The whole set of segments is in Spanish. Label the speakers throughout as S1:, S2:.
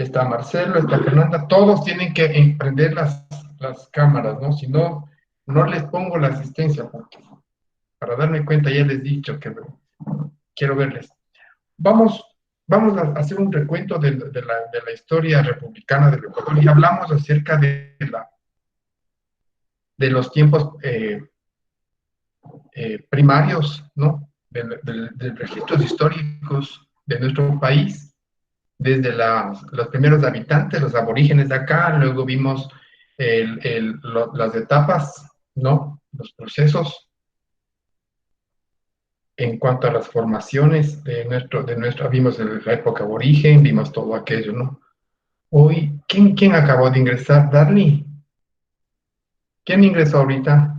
S1: está Marcelo, está Fernanda, todos tienen que prender las cámaras, ¿no? Si no, no les pongo la asistencia, porque para darme cuenta ya les he dicho que quiero verles. Vamos, vamos a hacer un recuento de la historia republicana del Ecuador y hablamos acerca de los tiempos primarios, ¿no? De registros históricos de nuestro país, desde los primeros habitantes, los aborígenes de acá, luego vimos las etapas, ¿no? Los procesos en cuanto a las formaciones vimos la época aborigen, vimos todo aquello, ¿no? Hoy, ¿quién acabó de ingresar? Darly. ¿Quién ingresó ahorita?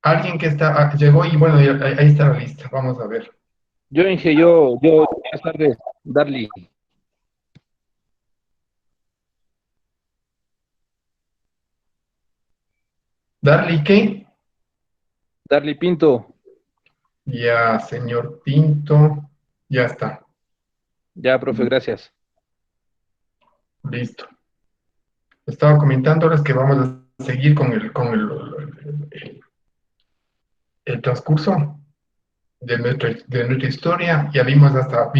S1: Alguien que llegó y bueno, ahí está la lista, vamos a ver.
S2: Buenas tardes, Darly.
S1: Darly, ¿qué?
S2: Darly Pinto.
S1: Ya, señor Pinto, ya está,
S2: Ya, profe, gracias.
S1: listo. Estaba comentando ahora que vamos a seguir con el transcurso de nuestra historia. Ya vimos hasta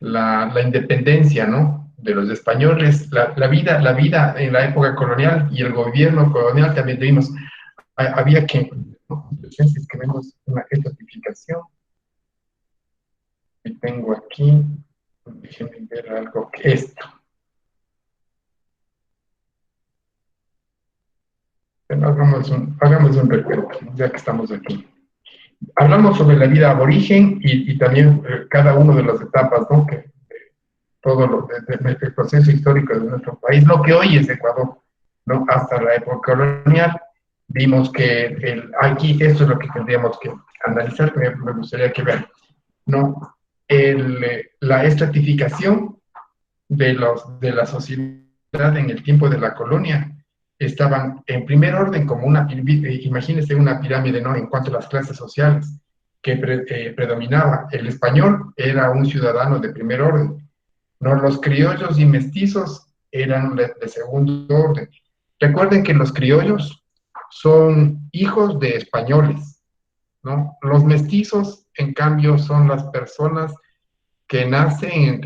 S1: la independencia, ¿no? De los españoles, la vida en la época colonial y el gobierno colonial también vimos. Había que, ¿no? Entonces, que vemos una estratificación. Y tengo aquí, déjenme ver algo que esto. Bueno, hagamos un recuento, ya que estamos aquí. Hablamos sobre la vida aborigen y también cada una de las etapas, ¿no? Que todo el proceso histórico de nuestro país, lo que hoy es Ecuador, ¿no? Hasta la época colonial, vimos que aquí esto es lo que tendríamos que analizar, que me gustaría que vean, ¿no? La estratificación de la sociedad en el tiempo de la colonia estaban en primer orden como imagínense una pirámide, ¿no? En cuanto a las clases sociales que predominaba. El español era un ciudadano de primer orden, ¿no? Los criollos y mestizos eran de segundo orden. Recuerden que los criollos son hijos de españoles, ¿no? Los mestizos, en cambio, son las personas que nacen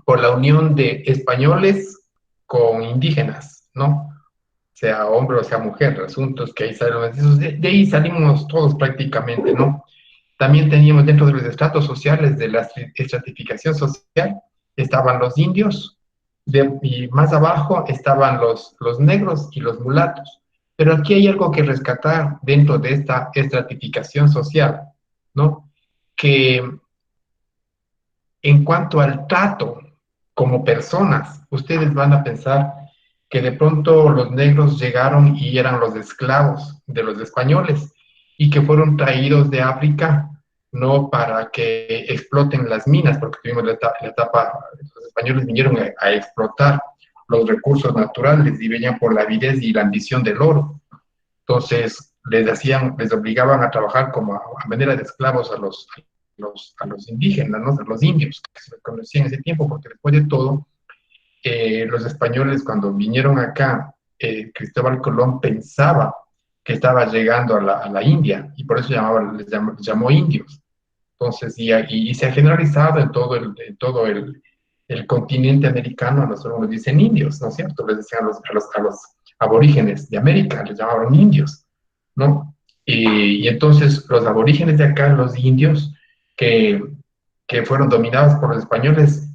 S1: por la unión de españoles con indígenas, ¿no? Sea hombre o sea mujer, asuntos que ahí salen los mestizos. De ahí salimos todos prácticamente, ¿no? También teníamos dentro de los estratos sociales de la estratificación social, estaban los indios, y más abajo estaban los negros y los mulatos. Pero aquí hay algo que rescatar dentro de esta estratificación social, ¿no? Que en cuanto al trato como personas, ustedes van a pensar que de pronto los negros llegaron y eran los esclavos de los españoles y que fueron traídos de África no para que exploten las minas, porque tuvimos la etapa, los españoles vinieron a explotar los recursos naturales y venían por la avidez y la ambición del oro. Entonces les obligaban a trabajar como a manera de esclavos a los indígenas, ¿no? A los indios, que se conocían en ese tiempo, porque después de todo, los españoles cuando vinieron acá, Cristóbal Colón pensaba que estaba llegando a la India, y por eso les llamó indios. Entonces, y se ha generalizado en todo el continente americano, a nosotros nos dicen indios, ¿no es cierto? Les decían a los aborígenes de América, les llamaban indios, ¿no? Y entonces los aborígenes de acá, los indios, que, que fueron dominados por los españoles,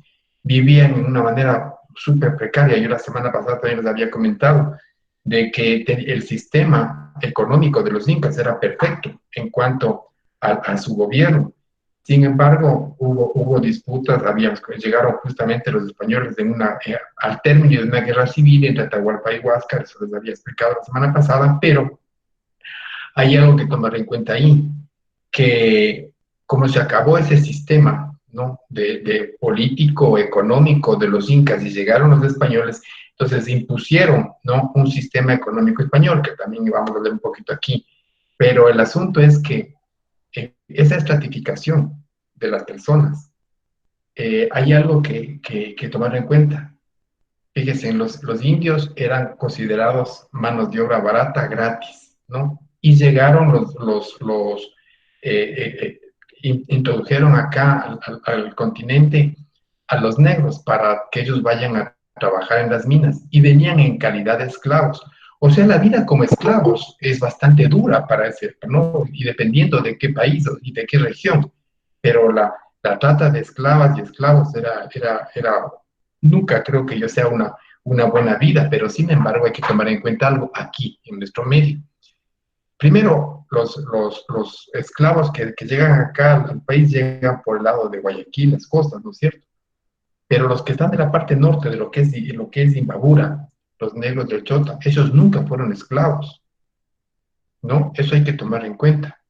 S1: vivían en una manera súper precaria. Yo la semana pasada también les había comentado de que el sistema económico de los incas era perfecto en cuanto a su gobierno. Sin embargo, hubo disputas, llegaron justamente los españoles al término de una guerra civil entre Atahualpa y Huáscar, eso les había explicado la semana pasada, pero hay algo que tomar en cuenta ahí, que como se acabó ese sistema, ¿no? de político, económico de los incas y llegaron los españoles, entonces impusieron, ¿no? Un sistema económico español, que también vamos a ver un poquito aquí, pero el asunto es que esa estratificación de las personas, hay algo que tomar en cuenta. Fíjense, los indios eran considerados manos de obra barata gratis, ¿no? Y llegaron introdujeron acá al continente a los negros para que ellos vayan a trabajar en las minas y venían en calidad de esclavos. O sea, la vida como esclavos es bastante dura para ese, ¿no? Y dependiendo de qué país y de qué región. Pero la trata de esclavas y esclavos era nunca creo que yo sea una buena vida, pero sin embargo hay que tomar en cuenta algo aquí, en nuestro medio. Primero, los esclavos que llegan acá al país llegan por el lado de Guayaquil, las costas, ¿no es cierto? Pero los que están de la parte norte de lo que es Imbabura, los negros del Chota, ellos nunca fueron esclavos, ¿no? Eso hay que tomar en cuenta,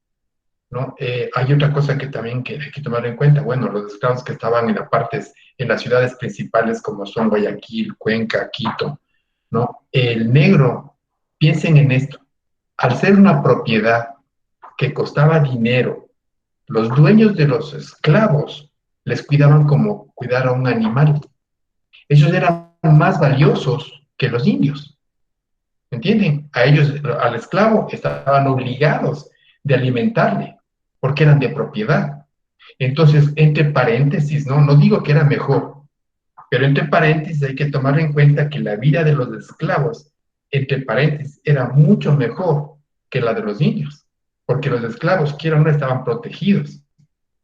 S1: ¿no? Hay otra cosa que también hay que tomar en cuenta. Bueno, los esclavos que estaban en las ciudades principales como son Guayaquil, Cuenca, Quito, ¿no? El negro, piensen en esto, al ser una propiedad que costaba dinero, los dueños de los esclavos les cuidaban como cuidar a un animal. Ellos eran más valiosos que los indios, ¿entienden? A ellos, al esclavo, estaban obligados de alimentarle, porque eran de propiedad. Entonces, entre paréntesis, no digo que era mejor, pero entre paréntesis hay que tomar en cuenta que la vida de los esclavos, entre paréntesis, era mucho mejor que la de los indios, porque los esclavos, quiera o no, estaban protegidos,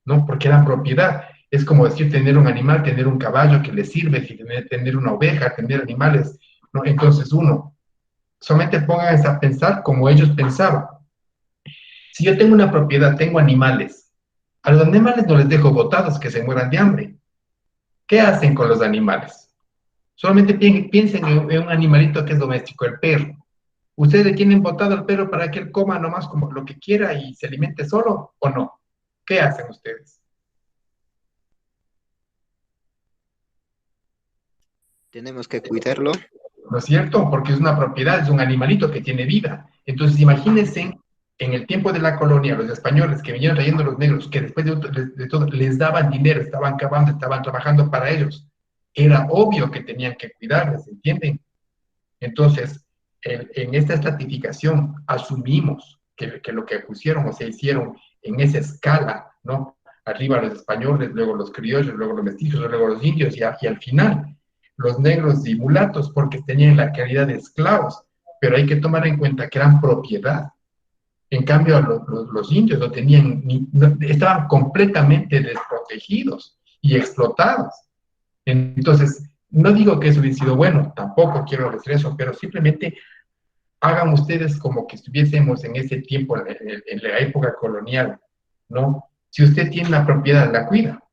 S1: ¿no? Porque eran propiedad. Es como decir tener un animal, tener un caballo que le sirve, tener una oveja, tener animales, ¿no? Entonces uno, solamente pónganse a pensar como ellos pensaban. Si yo tengo una propiedad, tengo animales, a los animales no les dejo botados que se mueran de hambre. ¿Qué hacen con los animales? Solamente piensen en un animalito que es doméstico, el perro. ¿Ustedes le tienen botado al perro para que él coma nomás como lo que quiera y se alimente solo o no? ¿Qué hacen ustedes?
S3: Tenemos que cuidarlo.
S1: ¿No es cierto? Porque es una propiedad, es un animalito que tiene vida. Entonces, imagínense en el tiempo de la colonia, los españoles que vinieron trayendo a los negros, que después de todo les daban dinero, estaban cavando, estaban trabajando para ellos. Era obvio que tenían que cuidarles, ¿entienden? Entonces, en esta estratificación asumimos que lo que pusieron o se hicieron en esa escala, ¿no? Arriba los españoles, luego los criollos, luego los mestizos, luego los indios y al final los negros y mulatos porque tenían la calidad de esclavos, pero hay que tomar en cuenta que eran propiedad. En cambio, los indios no tenían, estaban completamente desprotegidos y explotados. Entonces, no digo que eso hubiera sido bueno, tampoco quiero decir eso, pero simplemente hagan ustedes como que estuviésemos en ese tiempo, en la época colonial, ¿no? Si usted tiene una propiedad, la cuida.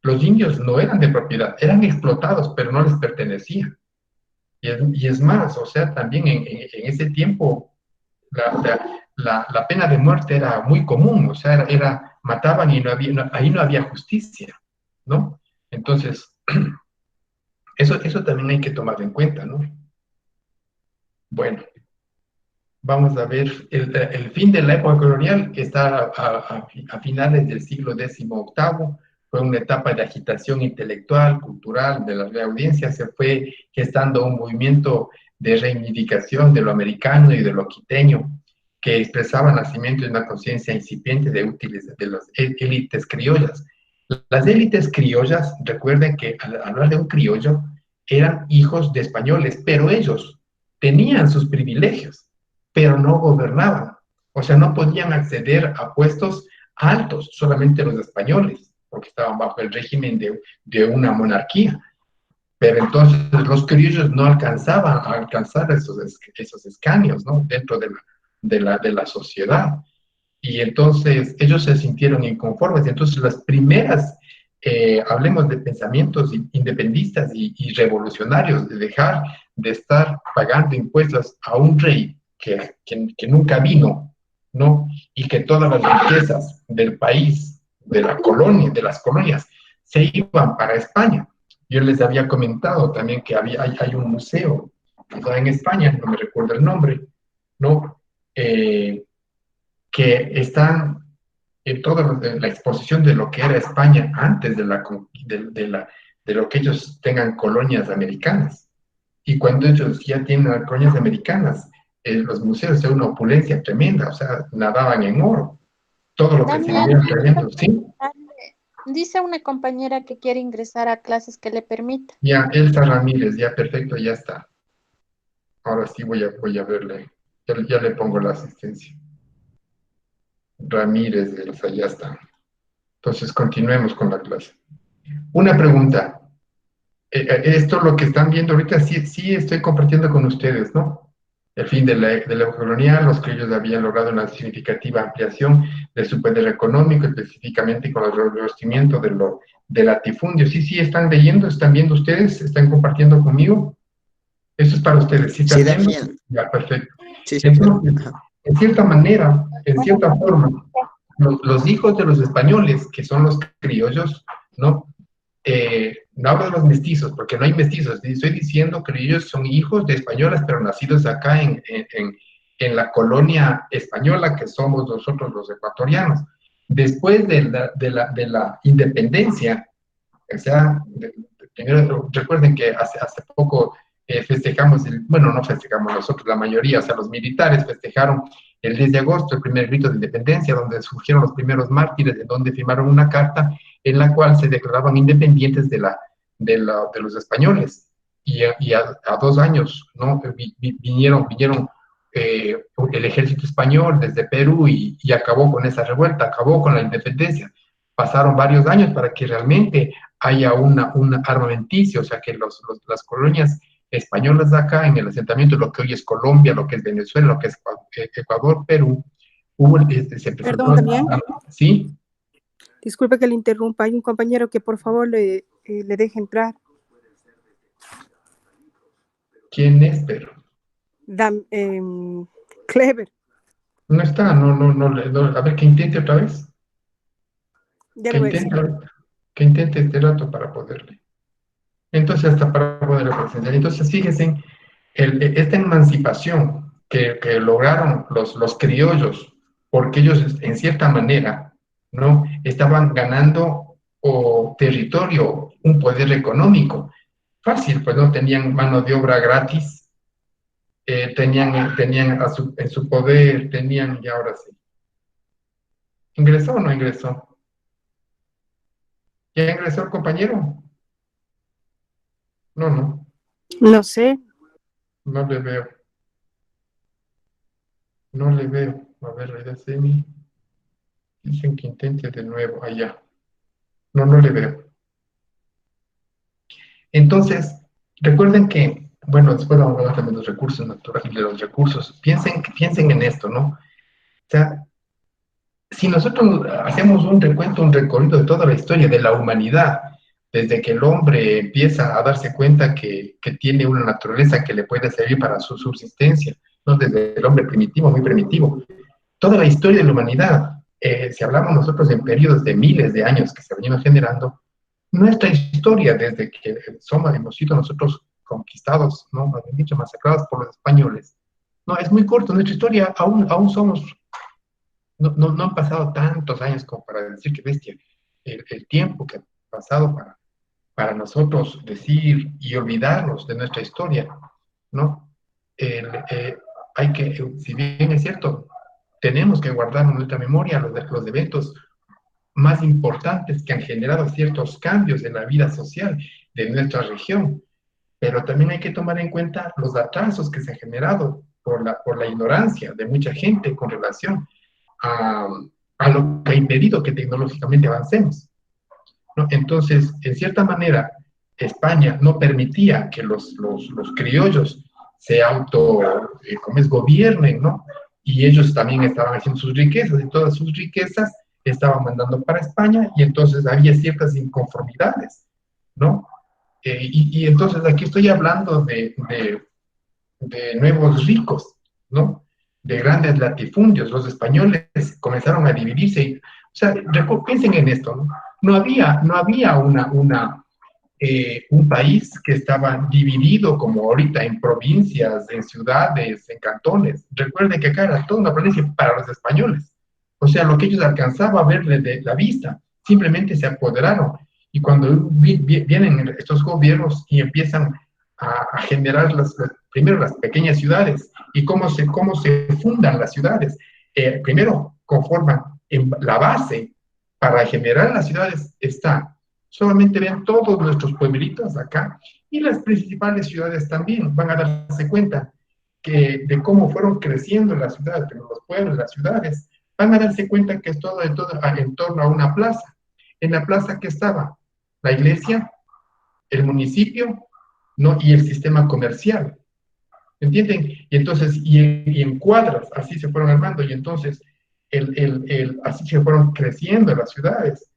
S1: Los indios no eran de propiedad, eran explotados, pero no les pertenecía. Y es más, o sea, también en ese tiempo la pena de muerte era muy común, o sea, mataban y ahí no había justicia, ¿no? Entonces, eso también hay que tomar en cuenta, ¿no? Bueno, vamos a ver, el fin de la época colonial está a finales del siglo XVIII, fue una etapa de agitación intelectual, cultural, de la audiencia, se fue gestando un movimiento de reivindicación de lo americano y de lo quiteño, que expresaba el nacimiento de una conciencia incipiente de útiles de las élites criollas. Las élites criollas, recuerden que al hablar de un criollo, eran hijos de españoles, pero ellos tenían sus privilegios, pero no gobernaban. O sea, no podían acceder a puestos altos, solamente los españoles, porque estaban bajo el régimen de una monarquía. Pero entonces los criollos no alcanzaban a alcanzar esos escaños, ¿no? Dentro de la sociedad. Y entonces ellos se sintieron inconformes. Entonces las primeras, hablemos de pensamientos independistas y revolucionarios, de dejar de estar pagando impuestos a un rey que nunca vino, ¿no? Y que todas las riquezas del país, de la colonia, de las colonias, se iban para España. Yo les había comentado también que hay un museo que está en España, no me recuerdo el nombre, ¿no? Que están toda la exposición de lo que era España antes de lo que ellos tengan colonias americanas. Y cuando ellos ya tienen colonias americanas, los museos de una opulencia tremenda, o sea, nadaban en oro. Todo lo que se
S4: Damián,
S1: vivía trayendo, ¿sí?
S4: dice una compañera que quiere ingresar a clases que le permita.
S1: Ya, Elsa Ramírez, ya perfecto, ya está. Ahora sí voy a verle. Ya le pongo la asistencia. Ramírez, Elsa, ya está. Entonces, continuemos con la clase. Una pregunta. Esto lo que están viendo ahorita, sí estoy compartiendo con ustedes, ¿no? El fin de la época colonial, los criollos habían logrado una significativa ampliación de su poder económico, específicamente con el revestimiento del latifundio. Sí, están leyendo, están viendo ustedes, están compartiendo conmigo. Eso es para ustedes, ¿sí están
S3: Sí,
S1: viendo?
S3: Damián.
S1: Ya, perfecto.
S3: Sí, sí,
S1: Entonces,
S3: ajá.
S1: en cierta manera, en cierta forma, los hijos de los españoles, que son los criollos, ¿no? No hablo de los mestizos, porque no hay mestizos. Estoy diciendo que ellos son hijos de españolas, pero nacidos acá en la colonia española, que somos nosotros los ecuatorianos. Después de la independencia, o sea, primero, recuerden que hace poco festejamos, bueno, no festejamos nosotros, la mayoría, o sea, los militares festejaron el 10 de agosto, el primer grito de independencia, donde surgieron los primeros mártires, en donde firmaron una carta en la cual se declaraban independientes de los españoles. Y a 2 años, ¿no? Vinieron el ejército español desde Perú y acabó con esa revuelta, acabó con la independencia. Pasaron varios años para que realmente haya un armamenticio, o sea, que las colonias españolas de acá, en el asentamiento, lo que hoy es Colombia, lo que es Venezuela, lo que es Ecuador, Perú, se presentó.
S5: Perdón, Damián.
S1: ¿Sí?
S5: Disculpe que le interrumpa. Hay un compañero que por favor le deje entrar.
S1: ¿Quién es, Pedro?
S5: Clever.
S1: No está, a ver, que intente otra vez.
S5: Ya le voy a decir.
S1: Que intente este rato para poderle. Entonces, hasta para poderle presenciar. Entonces, fíjense, esta emancipación que lograron los criollos, porque ellos, en cierta manera, ¿no? Estaban ganando territorio, un poder económico. Fácil, pues no tenían mano de obra gratis, tenían en su poder, tenían, y ahora sí. ¿Ingresó o no ingresó? ¿Ya ingresó el compañero? No.
S5: No sé.
S1: No le veo. No le veo. A ver, Aidaceni. Dicen que intente de nuevo. Allá. No le veo. Entonces, recuerden que, bueno, después vamos a hablar también de los recursos naturales y de los recursos. Piensen en esto, ¿no? O sea, si nosotros hacemos un recuento, un recorrido de toda la historia de la humanidad, desde que el hombre empieza a darse cuenta que tiene una naturaleza que le puede servir para su subsistencia, ¿no? Desde el hombre primitivo, muy primitivo. Toda la historia de la humanidad, si hablamos nosotros en periodos de miles de años que se venían generando, nuestra historia desde que hemos sido nosotros conquistados, ¿no? Más bien dicho, masacrados por los españoles, no, es muy corto, nuestra historia aún somos, no han pasado tantos años como para decir que bestia, el tiempo que ha pasado para nosotros decir y olvidarnos de nuestra historia, ¿no? Hay que, si bien es cierto, tenemos que guardar en nuestra memoria los eventos más importantes que han generado ciertos cambios en la vida social de nuestra región, pero también hay que tomar en cuenta los atrasos que se han generado por la ignorancia de mucha gente con relación a lo que ha impedido que tecnológicamente avancemos, ¿no? Entonces, en cierta manera, España no permitía que los criollos se gobiernen, ¿no? Y ellos también estaban haciendo sus riquezas, y todas sus riquezas estaban mandando para España, y entonces había ciertas inconformidades, ¿no? Y entonces aquí estoy hablando de nuevos ricos, ¿no? De grandes latifundios. Los españoles comenzaron a dividirse. O sea, piensen en esto, ¿no? No había un país que estaba dividido como ahorita en provincias, en ciudades, en cantones. Recuerden que acá era toda una provincia para los españoles, O sea, lo que ellos alcanzaban a ver desde la vista, simplemente se apoderaron. Y cuando vienen estos gobiernos y empiezan a generar primero las pequeñas ciudades y cómo se fundan las ciudades, primero conforman en la base para generar las ciudades está. Solamente vean todos nuestros pueblitos acá y las principales ciudades también van a darse cuenta de cómo fueron creciendo las ciudades, pero los pueblos, las ciudades, van a darse cuenta que es todo en torno a una plaza. En la plaza que estaba la iglesia, el municipio, ¿no? Y el sistema comercial. ¿Entienden? Y entonces, y en cuadras, así se fueron armando, y entonces, así se fueron creciendo las ciudades.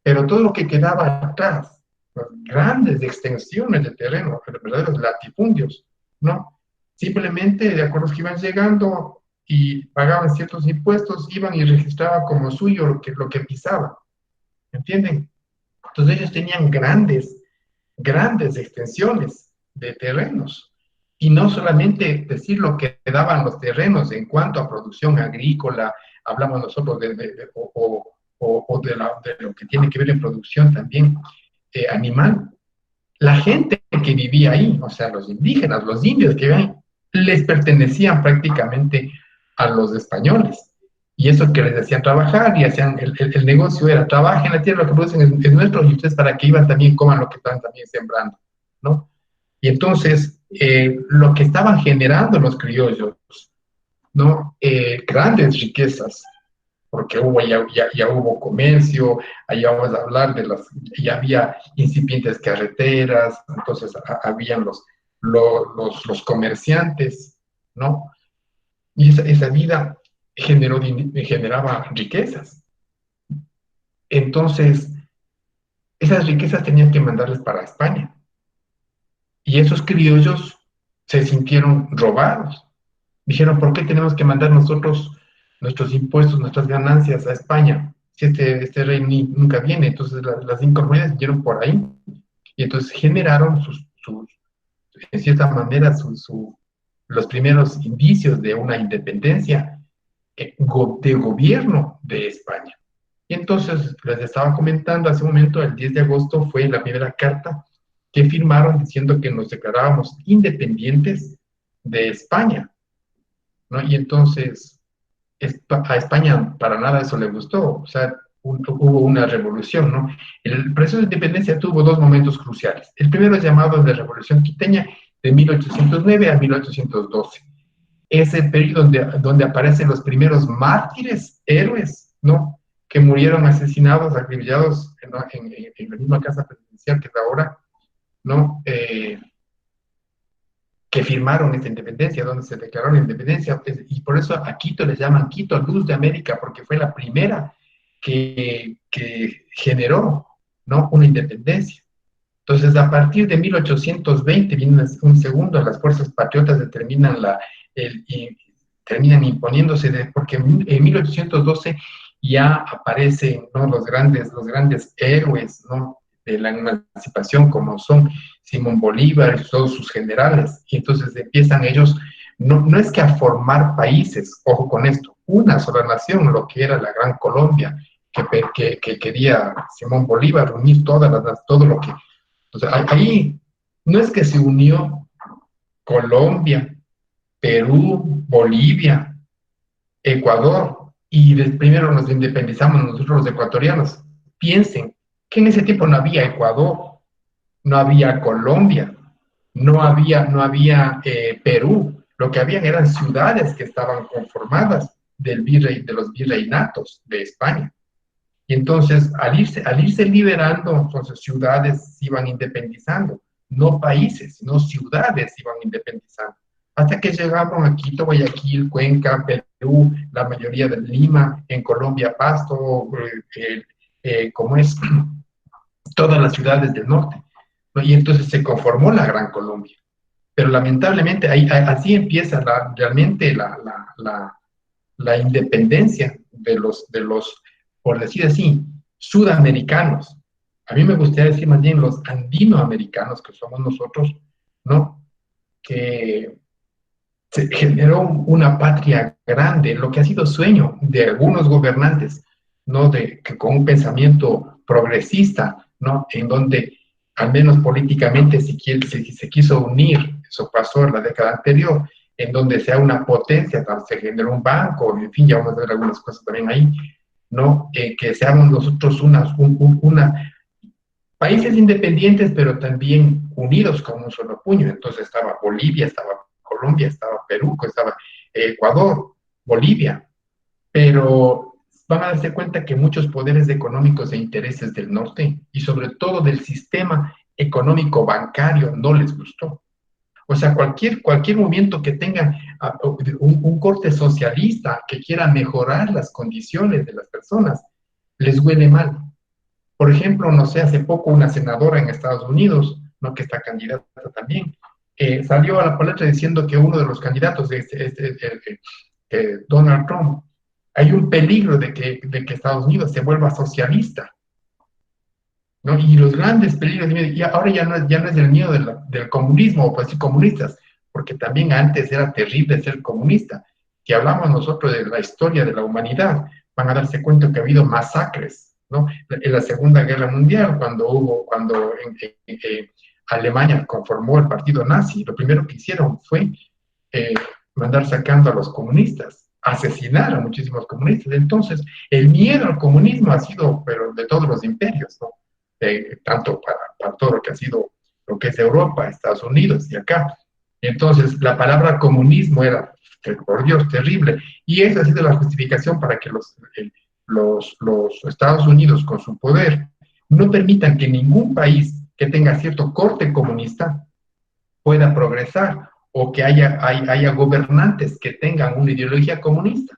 S1: Pero todo lo que quedaba atrás, las grandes extensiones de terreno, verdaderos latifundios, ¿no? Simplemente, de acuerdo que iban llegando y pagaban ciertos impuestos, iban y registraban como suyo lo que pisaban. ¿Entienden? Entonces ellos tenían grandes extensiones de terrenos. Y no solamente decir lo que daban los terrenos en cuanto a producción agrícola, hablamos nosotros de lo que tiene que ver en producción también animal. La gente que vivía ahí, o sea, los indígenas, los indios que vivían, les pertenecían prácticamente a los españoles. Y eso que les hacían trabajar y hacían, el negocio era, trabajen la tierra, lo que producen es nuestro, y ustedes para que iban también coman lo que están también sembrando, ¿no? Y entonces, lo que estaban generando los criollos, ¿no? Grandes riquezas, porque ya hubo comercio, allá vamos a hablar ya había incipientes carreteras, entonces habían los comerciantes, ¿no? Y esa vida generaba riquezas. Entonces, esas riquezas tenían que mandarles para España. Y esos criollos se sintieron robados. Dijeron, ¿por qué tenemos que mandar nosotros nuestros impuestos, nuestras ganancias a España? Si este rey nunca viene. Entonces las inconformidades vinieron por ahí. Y entonces generaron en cierta manera, los primeros indicios de una independencia de gobierno de España. Y entonces les estaba comentando hace un momento, el 10 de agosto fue la primera carta que firmaron diciendo que nos declarábamos independientes de España, ¿no? Y entonces a España para nada eso le gustó, o sea, hubo una revolución, ¿no? El proceso de independencia tuvo dos momentos cruciales. El primero es llamado de Revolución Quiteña, de 1809 a 1812. Es el periodo donde aparecen los primeros mártires, héroes, ¿no? Que murieron asesinados, acribillados en la misma casa presidencial que es ahora, ¿no? Que firmaron esta independencia, donde se declaró la independencia, y por eso a Quito les llaman Quito, Luz de América, porque fue la primera que generó, ¿no? Una independencia. Entonces, a partir de 1820, viene un segundo, las fuerzas patriotas terminan imponiéndose, porque en 1812 ya aparecen, ¿no? los grandes héroes, ¿no? de la emancipación, como son Simón Bolívar y todos sus generales, y entonces empiezan ellos, no es que a formar países, ojo con esto, una sola nación, lo que era la Gran Colombia, que quería Simón Bolívar, unir todo lo que... Entonces, ahí no es que se unió Colombia, Perú, Bolivia, Ecuador, y primero nos independizamos nosotros los ecuatorianos. Piensen que en ese tiempo no había Ecuador, no había Colombia, no había Perú, lo que habían eran ciudades que estaban conformadas de los virreinatos de España. Y entonces, al irse liberando, entonces ciudades se iban independizando, no países, sino ciudades se iban independizando. Hasta que llegaron a Quito, Guayaquil, Cuenca, Perú, la mayoría de Lima, en Colombia, Pasto, como es, todas las ciudades del norte, ¿no? Y entonces se conformó la Gran Colombia. Pero lamentablemente así empieza realmente la independencia de los, por decir así, sudamericanos. A mí me gustaría decir más bien los andinoamericanos, que somos nosotros, ¿no? Que se generó una patria grande, lo que ha sido sueño de algunos gobernantes, ¿no? Que con un pensamiento progresista, ¿no? En donde, al menos políticamente, se quiso unir, eso pasó en la década anterior, en donde sea una potencia, se generó un banco, en fin, ya vamos a ver algunas cosas también ahí, ¿no? Que seamos nosotros países independientes, pero también unidos como un solo puño. Entonces estaba Bolivia, estaba Colombia, estaba Perú, estaba Ecuador, Bolivia, pero van a darse cuenta que muchos poderes económicos e intereses del norte, y sobre todo del sistema económico bancario, no les gustó. O sea, cualquier movimiento que tenga un corte socialista, que quiera mejorar las condiciones de las personas, les huele mal. Por ejemplo, no sé, hace poco una senadora en Estados Unidos, ¿no? Que está candidata también, salió a la palestra diciendo que uno de los candidatos es Donald Trump. Hay un peligro de que Estados Unidos se vuelva socialista, ¿no? Y los grandes peligros, y ahora ya no es el miedo del comunismo, o pues sí, comunistas, porque también antes era terrible ser comunista. Si hablamos nosotros de la historia de la humanidad, van a darse cuenta que ha habido masacres, ¿no? En la Segunda Guerra Mundial, cuando Alemania conformó el partido nazi, lo primero que hicieron fue eh, mandar sacando a los comunistas, asesinar a muchísimos comunistas. Entonces, el miedo al comunismo ha sido, pero de todos los imperios, ¿no? Tanto para todo lo que ha sido, lo que es Europa, Estados Unidos y acá. Entonces, la palabra comunismo era, por Dios, terrible. Y esa ha sido la justificación para que los Estados Unidos, con su poder, no permitan que ningún país que tenga cierto corte comunista pueda progresar, o que haya gobernantes que tengan una ideología comunista.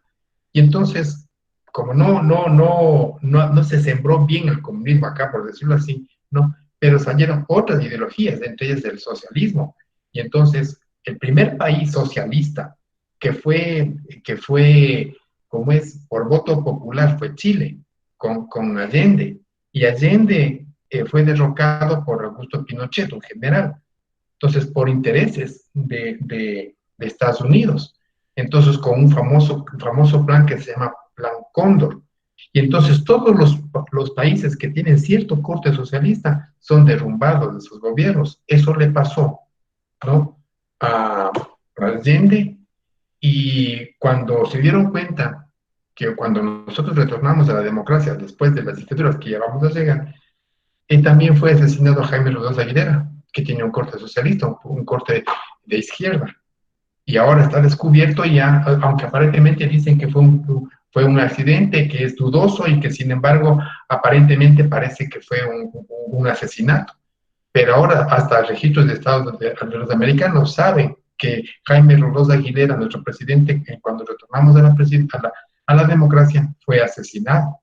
S1: Y entonces, como no se sembró bien el comunismo acá, por decirlo así, ¿no? Pero salieron otras ideologías, entre ellas el socialismo. Y entonces, el primer país socialista que fue, como es, por voto popular, fue Chile, con Allende. Y Allende fue derrocado por Augusto Pinochet, un general. Entonces, por intereses de Estados Unidos. Entonces, con un famoso plan que se llama Plan Cóndor. Y entonces todos los países que tienen cierto corte socialista son derrumbados de sus gobiernos. Eso le pasó, ¿no? A Allende, y cuando se dieron cuenta que cuando nosotros retornamos a la democracia después de las dictaduras que ya vamos a llegar, también fue asesinado Jaime Rodríguez Aguilera, que tiene un corte socialista, un corte de izquierda. Y ahora está descubierto ya, aunque aparentemente dicen que fue un accidente, que es dudoso y que sin embargo aparentemente parece que fue un asesinato. Pero ahora hasta registros de Estados de los americanos saben que Jaime Rodríguez Aguilera, nuestro presidente, cuando retornamos a la democracia, fue asesinado,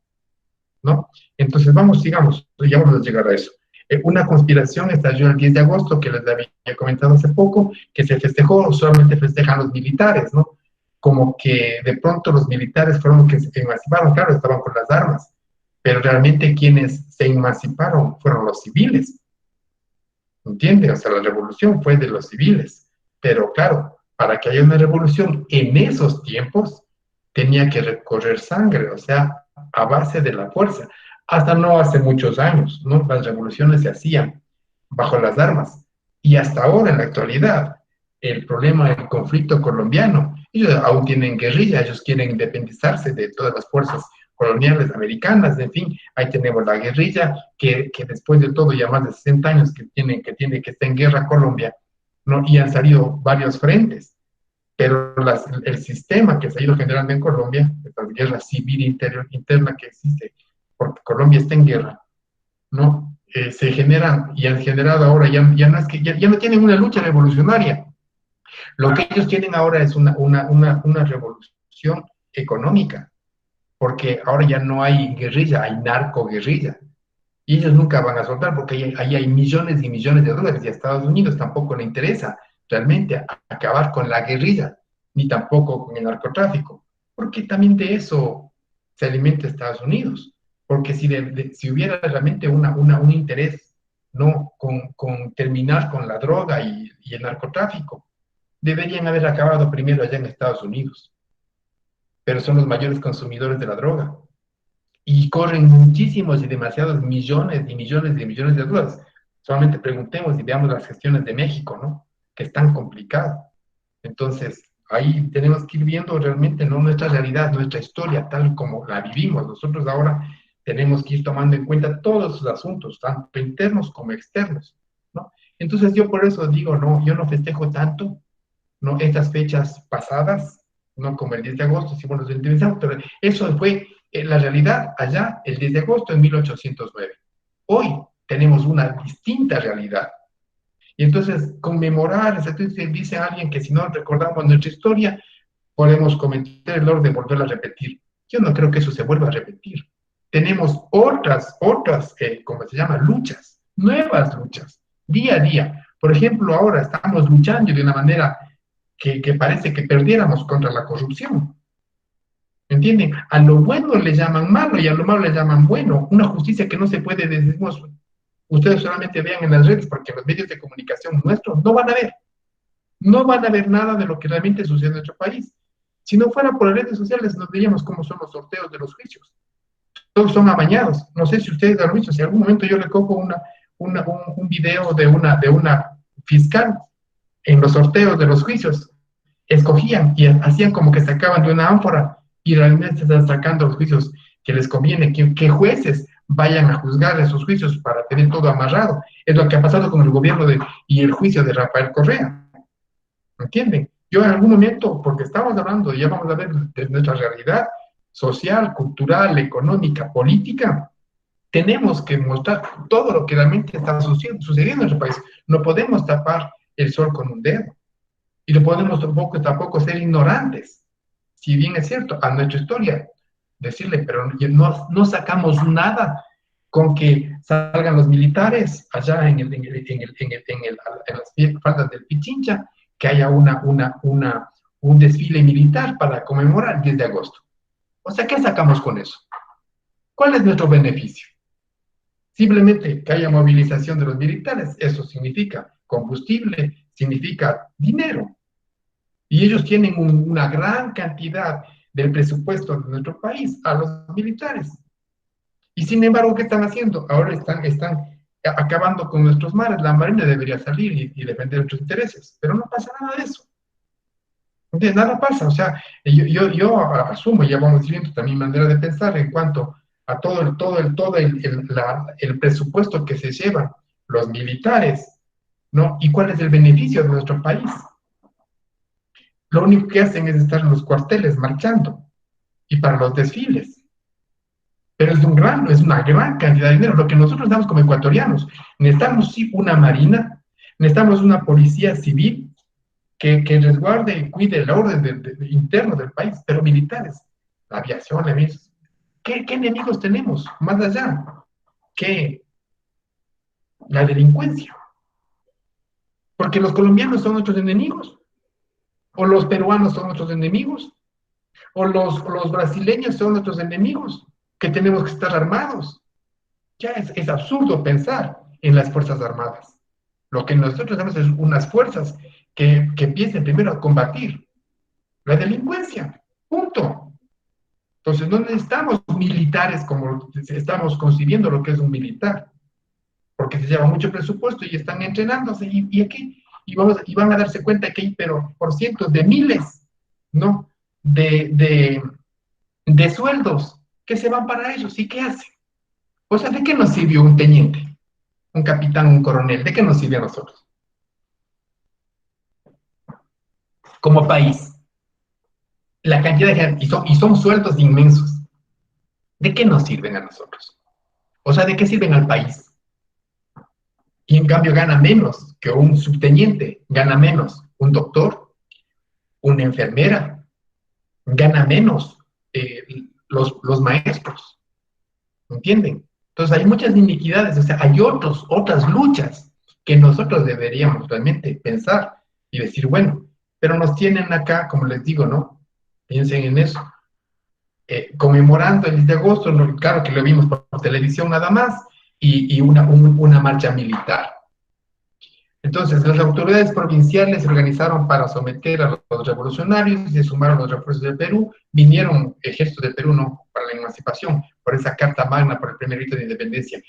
S1: ¿no? Entonces, sigamos, ya vamos a llegar a eso. Una conspiración estalló el 10 de agosto, que les había comentado hace poco, que se festejó, solamente festejan los militares, ¿no? Como que de pronto los militares fueron los que se emanciparon, claro, estaban con las armas, pero realmente quienes se emanciparon fueron los civiles, ¿entiendes? O sea, la revolución fue de los civiles, pero claro, para que haya una revolución en esos tiempos, tenía que recorrer sangre, o sea, a base de la fuerza. Hasta no hace muchos años, ¿no? Las revoluciones se hacían bajo las armas. Y hasta ahora, en la actualidad, el problema del conflicto colombiano, ellos aún tienen guerrilla, ellos quieren independizarse de todas las fuerzas coloniales americanas, en fin, ahí tenemos la guerrilla, que después de todo, ya más de 60 años que está en guerra Colombia, ¿no? Y han salido varios frentes. Pero el sistema que se ha ido generando en Colombia, esta guerra civil interna que existe, porque Colombia está en guerra, ¿no? Se generan y han generado ahora, ya no tienen una lucha revolucionaria. Lo que ellos tienen ahora es una revolución económica, porque ahora ya no hay guerrilla, hay narcoguerrilla. Y ellos nunca van a soltar, porque ahí hay millones y millones de dólares, y a Estados Unidos tampoco le interesa realmente acabar con la guerrilla, ni tampoco con el narcotráfico, porque también de eso se alimenta Estados Unidos. Porque si hubiera realmente un interés, ¿no? con terminar con la droga y el narcotráfico, deberían haber acabado primero allá en Estados Unidos, pero son los mayores consumidores de la droga y corren muchísimos y demasiados millones y millones y millones de dólares. Solamente preguntemos y veamos las gestiones de México, ¿no? Que es tan complicado. Entonces, ahí tenemos que ir viendo realmente, ¿no?, nuestra realidad, nuestra historia, tal como la vivimos. Nosotros ahora tenemos que ir tomando en cuenta todos los asuntos, tanto internos como externos, ¿no? Entonces, yo por eso digo, no, yo no festejo tanto, ¿no?, estas fechas pasadas, no como el 10 de agosto, si bueno, pero eso fue la realidad allá el 10 de agosto de 1809. Hoy tenemos una distinta realidad. Y entonces, conmemorar, entonces dice alguien que si no recordamos nuestra historia, podemos cometer el error de volverla a repetir. Yo no creo que eso se vuelva a repetir. Tenemos otras, ¿cómo se llama?, luchas, nuevas luchas, día a día. Por ejemplo, ahora estamos luchando de una manera que parece que perdiéramos contra la corrupción. ¿Entienden? A lo bueno le llaman malo y a lo malo le llaman bueno. Una justicia que no se puede decir, ustedes solamente vean en las redes, porque en los medios de comunicación nuestros no van a ver nada de lo que realmente sucede en nuestro país. Si no fuera por las redes sociales, nos veríamos cómo son los sorteos de los juicios. Todos son amañados. No sé si ustedes han visto, si en algún momento yo le cojo un video de una fiscal en los sorteos de los juicios, escogían y hacían como que sacaban de una ánfora y realmente están sacando los juicios que les conviene, que jueces vayan a juzgar esos juicios para tener todo amarrado. Es lo que ha pasado con el gobierno y el juicio de Rafael Correa. ¿Entienden? Yo en algún momento, porque estamos hablando, ya vamos a ver de nuestra realidad social, cultural, económica, política, tenemos que mostrar todo lo que realmente está sucediendo en nuestro país. No podemos tapar el sol con un dedo. Y no podemos tampoco ser ignorantes. Si bien es cierto, a nuestra historia, decirle, pero no sacamos nada con que salgan los militares allá en las faldas del Pichincha, que haya un desfile militar para conmemorar el 10 de agosto. O sea, ¿qué sacamos con eso? ¿Cuál es nuestro beneficio? Simplemente que haya movilización de los militares, eso significa combustible, significa dinero. Y ellos tienen una gran cantidad del presupuesto de nuestro país a los militares. Y sin embargo, ¿qué están haciendo? Ahora están acabando con nuestros mares. La Marina debería salir y defender nuestros intereses, pero no pasa nada de eso. Entonces, nada pasa. O sea, yo asumo, ya vamos viendo también manera de pensar en cuanto a todo el presupuesto que se llevan los militares, ¿no? ¿Y cuál es el beneficio de nuestro país? Lo único que hacen es estar en los cuarteles marchando y para los desfiles. Pero es una gran cantidad de dinero. Lo que nosotros damos como ecuatorianos, necesitamos sí una marina, necesitamos una policía civil que resguarde y cuide el orden interno del país, pero militares, la aviación, ¿qué enemigos tenemos más allá que la delincuencia? Porque los colombianos son nuestros enemigos, o los peruanos son nuestros enemigos, o los brasileños son nuestros enemigos, que tenemos que estar armados. Ya es absurdo pensar en las Fuerzas Armadas. Lo que nosotros tenemos es unas fuerzas que empiecen primero a combatir la delincuencia, punto. Entonces no necesitamos militares como estamos concibiendo lo que es un militar, porque se lleva mucho presupuesto y están entrenándose y van a darse cuenta que hay, pero por cientos de miles, ¿no?, de sueldos que se van para ellos. ¿Y qué hacen? O sea, ¿de qué nos sirvió un teniente, un capitán, un coronel? ¿De qué nos sirve a nosotros? Como país, la cantidad de gente, y son sueldos inmensos. ¿De qué nos sirven a nosotros? O sea, ¿de qué sirven al país? Y en cambio gana menos que un subteniente, gana menos un doctor, una enfermera, gana menos los maestros. ¿Entienden? Entonces hay muchas iniquidades, o sea, hay otras luchas que nosotros deberíamos realmente pensar y decir, bueno, pero nos tienen acá, como les digo, ¿no? Piensen en eso. Conmemorando el 10 de agosto, ¿no? Claro que lo vimos por televisión nada más, y una marcha militar. Entonces, las autoridades provinciales se organizaron para someter a los revolucionarios y se sumaron los refuerzos de Perú. Vinieron ejércitos de Perú, ¿no? Para la emancipación, por esa Carta Magna, por el primer rito de independencia.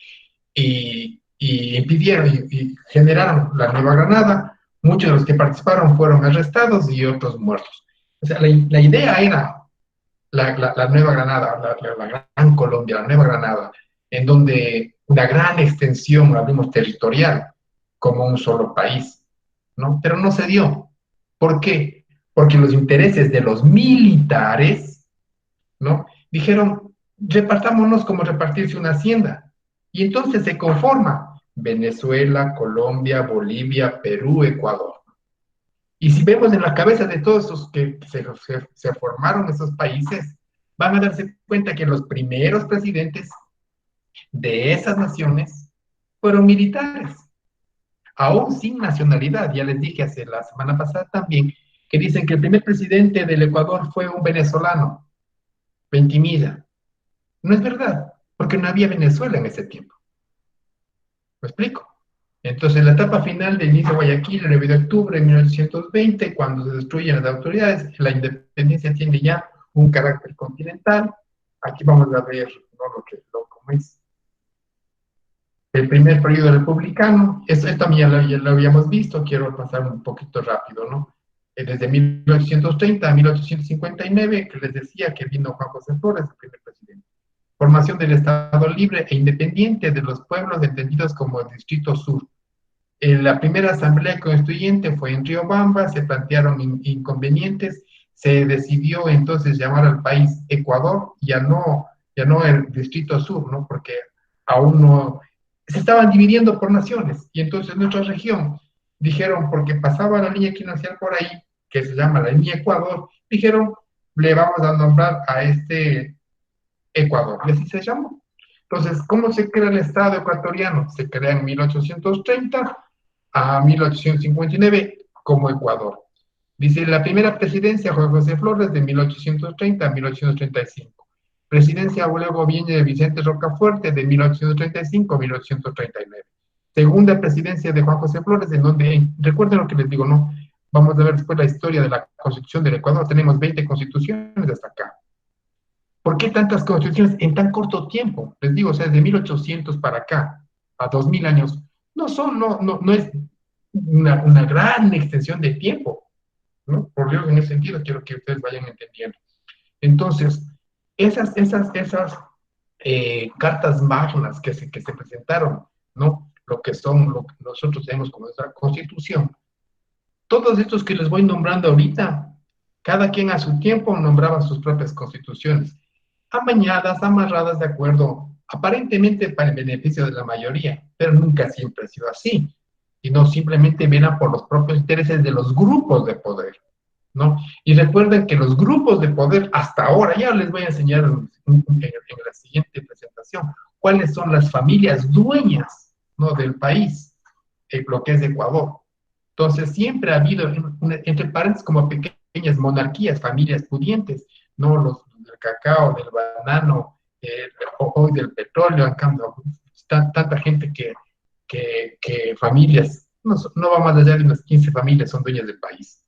S1: Y impidieron y generaron la Nueva Granada. Muchos de los que participaron fueron arrestados y otros muertos. O sea, la idea era la Nueva Granada, la Gran Colombia, la Nueva Granada, en donde una gran extensión, hablemos territorial, como un solo país, ¿no? Pero no se dio. ¿Por qué? Porque los intereses de los militares, ¿no? Dijeron, repartámonos como repartirse una hacienda. Y entonces se conforma Venezuela, Colombia, Bolivia, Perú, Ecuador. Y si vemos en la cabeza de todos esos que se formaron esos países, van a darse cuenta que los primeros presidentes de esas naciones fueron militares, aún sin nacionalidad. Ya les dije hace la semana pasada también, que dicen que el primer presidente del Ecuador fue un venezolano, Ventimilla. No es verdad, porque no había Venezuela en ese tiempo. ¿Me explico? Entonces, la etapa final del inicio de Guayaquil, el 9 de octubre de 1820, cuando se destruyen las autoridades, la independencia tiene ya un carácter continental. Aquí vamos a ver, ¿no? Cómo es. El primer periodo republicano, esto también ya lo habíamos visto, quiero pasar un poquito rápido, ¿no? Desde 1830 a 1859, que les decía que vino Juan José Flores, el primer presidente. Formación del Estado libre e independiente de los pueblos entendidos como el Distrito Sur. La primera asamblea constituyente fue en Riobamba, se plantearon inconvenientes, se decidió entonces llamar al país Ecuador, ya no el Distrito Sur, ¿no? Porque aún no, se estaban dividiendo por naciones, y entonces nuestra región, dijeron, porque pasaba la línea equinoccial por ahí, que se llama la línea Ecuador, dijeron, le vamos a nombrar a este Ecuador, y así se llamó. Entonces, ¿cómo se crea el Estado ecuatoriano? Se crea en 1830 a 1859 como Ecuador. Dice, la primera presidencia Juan José Flores de 1830 a 1835. Presidencia luego viene de Vicente Rocafuerte de 1835 a 1839. Segunda presidencia de Juan José Flores, en donde, recuerden lo que les digo, ¿no? Vamos a ver después la historia de la Constitución del Ecuador. Tenemos 20 constituciones hasta acá. ¿Por qué tantas constituciones en tan corto tiempo? Les digo, o sea, desde 1800 para acá, a 2000 años, no es una gran extensión de tiempo, ¿no? Por Dios, en ese sentido quiero que ustedes vayan entendiendo. Entonces, esas cartas magnas que se presentaron, ¿no? Lo que nosotros tenemos como nuestra Constitución. Todos estos que les voy nombrando ahorita, cada quien a su tiempo nombraba sus propias constituciones, amañadas, amarradas de acuerdo, aparentemente para el beneficio de la mayoría, pero nunca siempre ha sido así, y no simplemente velan por los propios intereses de los grupos de poder, ¿no? Y recuerden que los grupos de poder, hasta ahora, ya les voy a enseñar en la siguiente presentación, cuáles son las familias dueñas, ¿no? Del país, lo que es Ecuador. Entonces, siempre ha habido, entre paréntesis, como pequeñas monarquías, familias pudientes, ¿no? Los del cacao, del banano, hoy del petróleo, en cambio, tanta gente que familias, no va más allá de unas 15 familias son dueñas del país,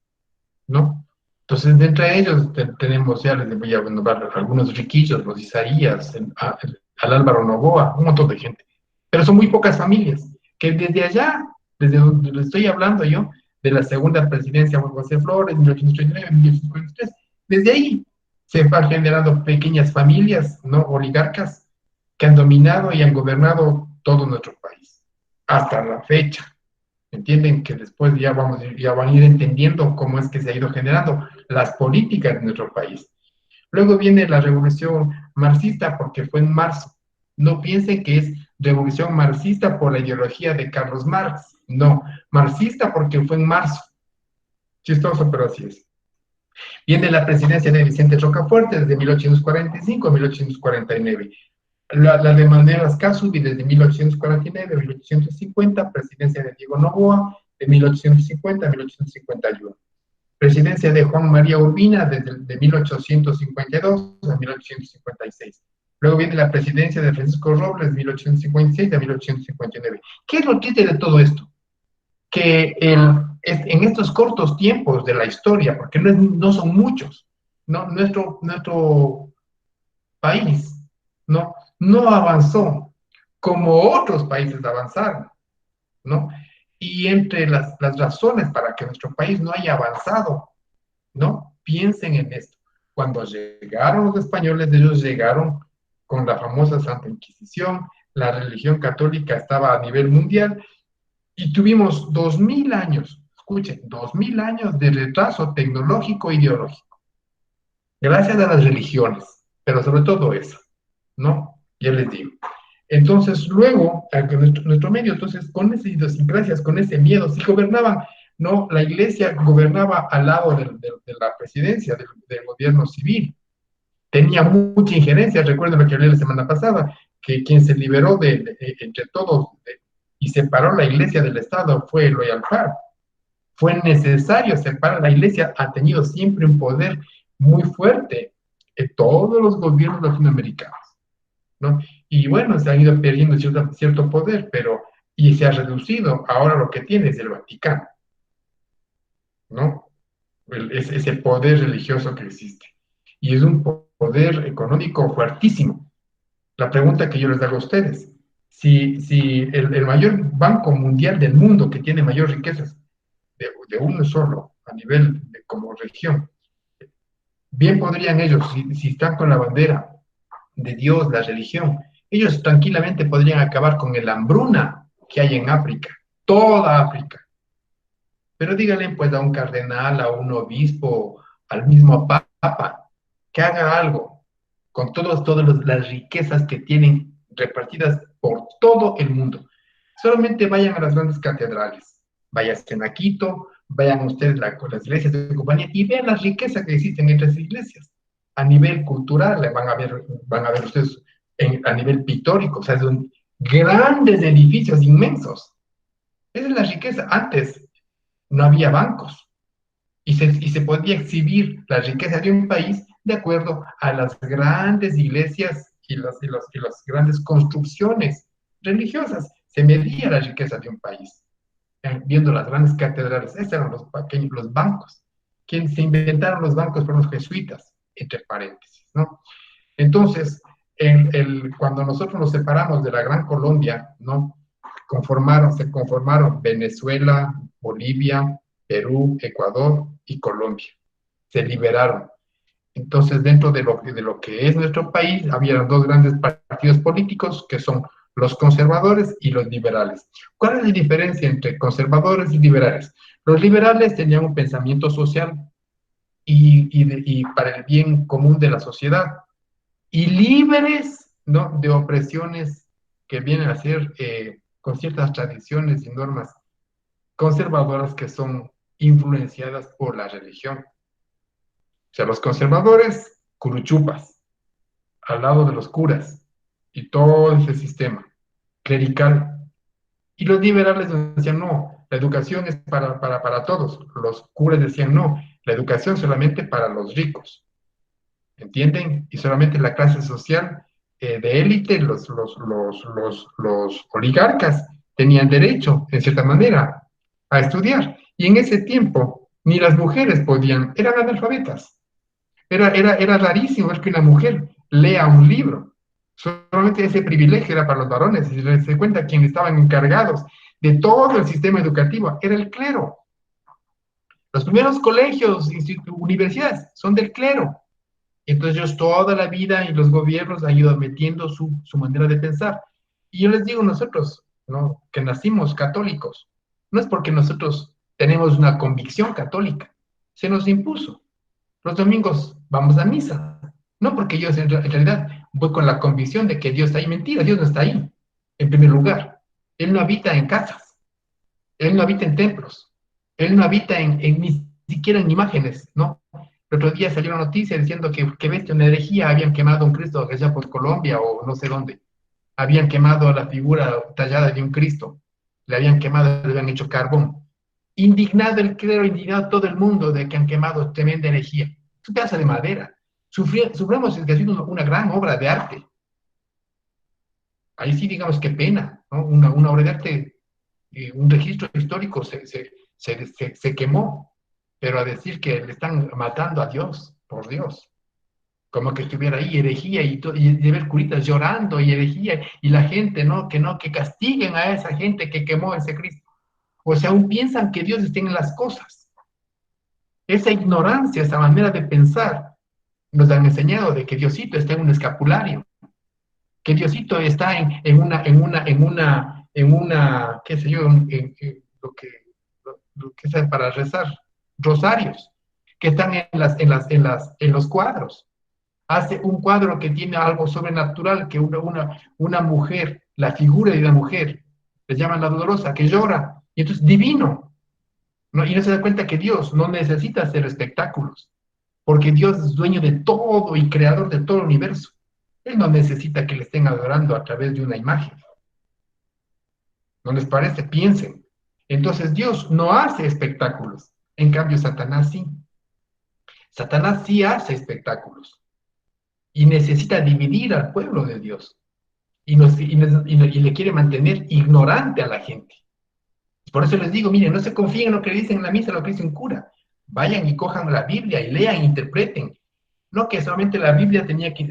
S1: ¿no? Entonces, de entre ellos tenemos, ya les voy a nombrar algunos riquillos, los Isaías, al Álvaro Noboa, un montón de gente. Pero son muy pocas familias, que desde allá, desde donde les estoy hablando yo, de la segunda presidencia Juan José Flores, 1839, 1843, desde ahí se van generando pequeñas familias, ¿no? Oligarcas, que han dominado y han gobernado todo nuestro país, hasta la fecha. Entienden que después ya van a ir entendiendo cómo es que se ha ido generando las políticas de nuestro país. Luego viene la revolución marxista, porque fue en marzo. No piensen que es revolución marxista por la ideología de Carlos Marx. No, marxista porque fue en marzo. Chistoso, pero así es. Viene la presidencia de Vicente Rocafuerte desde 1845 a 1849. La de Manuel Ascasubi desde 1849 a 1850, presidencia de Diego Noboa de 1850 a 1851. Presidencia de Juan María Urbina desde 1852 a 1856. Luego viene la presidencia de Francisco Robles de 1856 a 1859. ¿Qué es lo triste de todo esto? que en estos cortos tiempos de la historia, porque no son muchos, ¿no? Nuestro país no avanzó como otros países avanzaron, ¿no? Y entre las razones para que nuestro país no haya avanzado, ¿no? Piensen en esto. Cuando llegaron los españoles, ellos llegaron con la famosa Santa Inquisición, la religión católica estaba a nivel mundial y tuvimos 2000 años, escuchen, 2000 años de retraso tecnológico e ideológico, gracias a las religiones, pero sobre todo eso, ¿no? Ya les digo. Entonces, luego, nuestro medio, entonces, con esas idiosincrasias, con ese miedo, si gobernaban, no, la iglesia gobernaba al lado de la presidencia, del gobierno civil, tenía mucha injerencia, recuerden lo que hablé la semana pasada, que quien se liberó entre todos y separó la iglesia del Estado fue Loyal Farm. Fue necesario separar, la iglesia ha tenido siempre un poder muy fuerte en todos los gobiernos latinoamericanos, ¿no? Y bueno, se ha ido perdiendo cierto poder, y se ha reducido, ahora lo que tiene es el Vaticano, ¿no? Ese poder religioso que existe. Y es un poder económico fuertísimo. La pregunta que yo les hago a ustedes, si el mayor banco mundial del mundo que tiene mayor riquezas, de uno solo, a nivel como región, bien podrían ellos, si están con la bandera de Dios, la religión, ellos tranquilamente podrían acabar con la hambruna que hay en África, toda África. Pero díganle pues a un cardenal, a un obispo, al mismo papa, que haga algo con todas las riquezas que tienen repartidas por todo el mundo. Solamente vayan a las grandes catedrales, vayan a Quito, vayan ustedes a las iglesias de compañía y vean las riquezas que existen entre esas iglesias. A nivel cultural, van a ver ustedes a nivel pictórico, o sea, son grandes edificios inmensos. Esa es la riqueza. Antes no había bancos y se podía exhibir la riqueza de un país de acuerdo a las grandes iglesias y las grandes construcciones religiosas. Se medía la riqueza de un país, viendo las grandes catedrales. Esos eran los bancos. Quienes se inventaron los bancos fueron los jesuitas, entre paréntesis, ¿no? Entonces, cuando nosotros nos separamos de la Gran Colombia, ¿no? Se conformaron Venezuela, Bolivia, Perú, Ecuador y Colombia. Se liberaron. Entonces, dentro de lo que es nuestro país, había dos grandes partidos políticos, que son los conservadores y los liberales. ¿Cuál es la diferencia entre conservadores y liberales? Los liberales tenían un pensamiento social y para el bien común de la sociedad, y libres, ¿no?, de opresiones que vienen a ser con ciertas tradiciones y normas conservadoras que son influenciadas por la religión. O sea, los conservadores, curuchupas, al lado de los curas, y todo ese sistema clerical. Y los liberales decían, no, la educación es para todos. Los curas decían, no, la educación solamente para los ricos. ¿Entienden? Y solamente la clase social de élite, los oligarcas, tenían derecho, en cierta manera, a estudiar. Y en ese tiempo, ni las mujeres podían, eran analfabetas. Era rarísimo ver que una mujer lea un libro. Solamente ese privilegio era para los varones. Y se da cuenta, quienes estaban encargados de todo el sistema educativo era el clero. Los primeros colegios, universidades, son del clero. Entonces ellos toda la vida y los gobiernos han ido metiendo su manera de pensar. Y yo les digo, nosotros, ¿no?, que nacimos católicos, no es porque nosotros tenemos una convicción católica, se nos impuso. Los domingos vamos a misa, no porque yo en realidad voy con la convicción de que Dios está ahí. Mentira, Dios no está ahí, en primer lugar. Él no habita en casas, Él no habita en templos, Él no habita ni siquiera en imágenes, ¿no? El otro día salió una noticia diciendo que bestia, una herejía, habían quemado un Cristo allá por Colombia o no sé dónde. Habían quemado la figura tallada de un Cristo. Le habían quemado, le habían hecho carbón. Indignado el clero, indignado todo el mundo de que han quemado tremenda herejía. Es un pedazo de madera. Sufrimos que ha sido una gran obra de arte. Ahí sí, digamos, qué pena, ¿no? Una obra de arte un registro histórico se quemó, pero a decir que le están matando a Dios, por Dios, como que estuviera ahí herejía y de ver curitas llorando y herejía, y la gente, ¿no? Que castiguen a esa gente que quemó ese Cristo. O sea, aún piensan que Dios está en las cosas. Esa ignorancia, esa manera de pensar, nos han enseñado de que Diosito está en un escapulario, que Diosito está en una, qué sé yo, lo que sea para rezar, rosarios, que están en los cuadros. Hace un cuadro que tiene algo sobrenatural, que una mujer, la figura de una mujer, le llaman la dolorosa, que llora, y entonces divino, ¿no? Y no se da cuenta que Dios no necesita hacer espectáculos, porque Dios es dueño de todo y creador de todo el universo. Él no necesita que le estén adorando a través de una imagen. ¿No les parece? Piensen. Entonces Dios no hace espectáculos. En cambio, Satanás sí. Satanás sí hace espectáculos. Y necesita dividir al pueblo de Dios. Y le quiere mantener ignorante a la gente. Por eso les digo, miren, no se confíen en lo que dicen en la misa, lo que dice un cura. Vayan y cojan la Biblia y lean, interpreten. No que solamente la Biblia tenía que...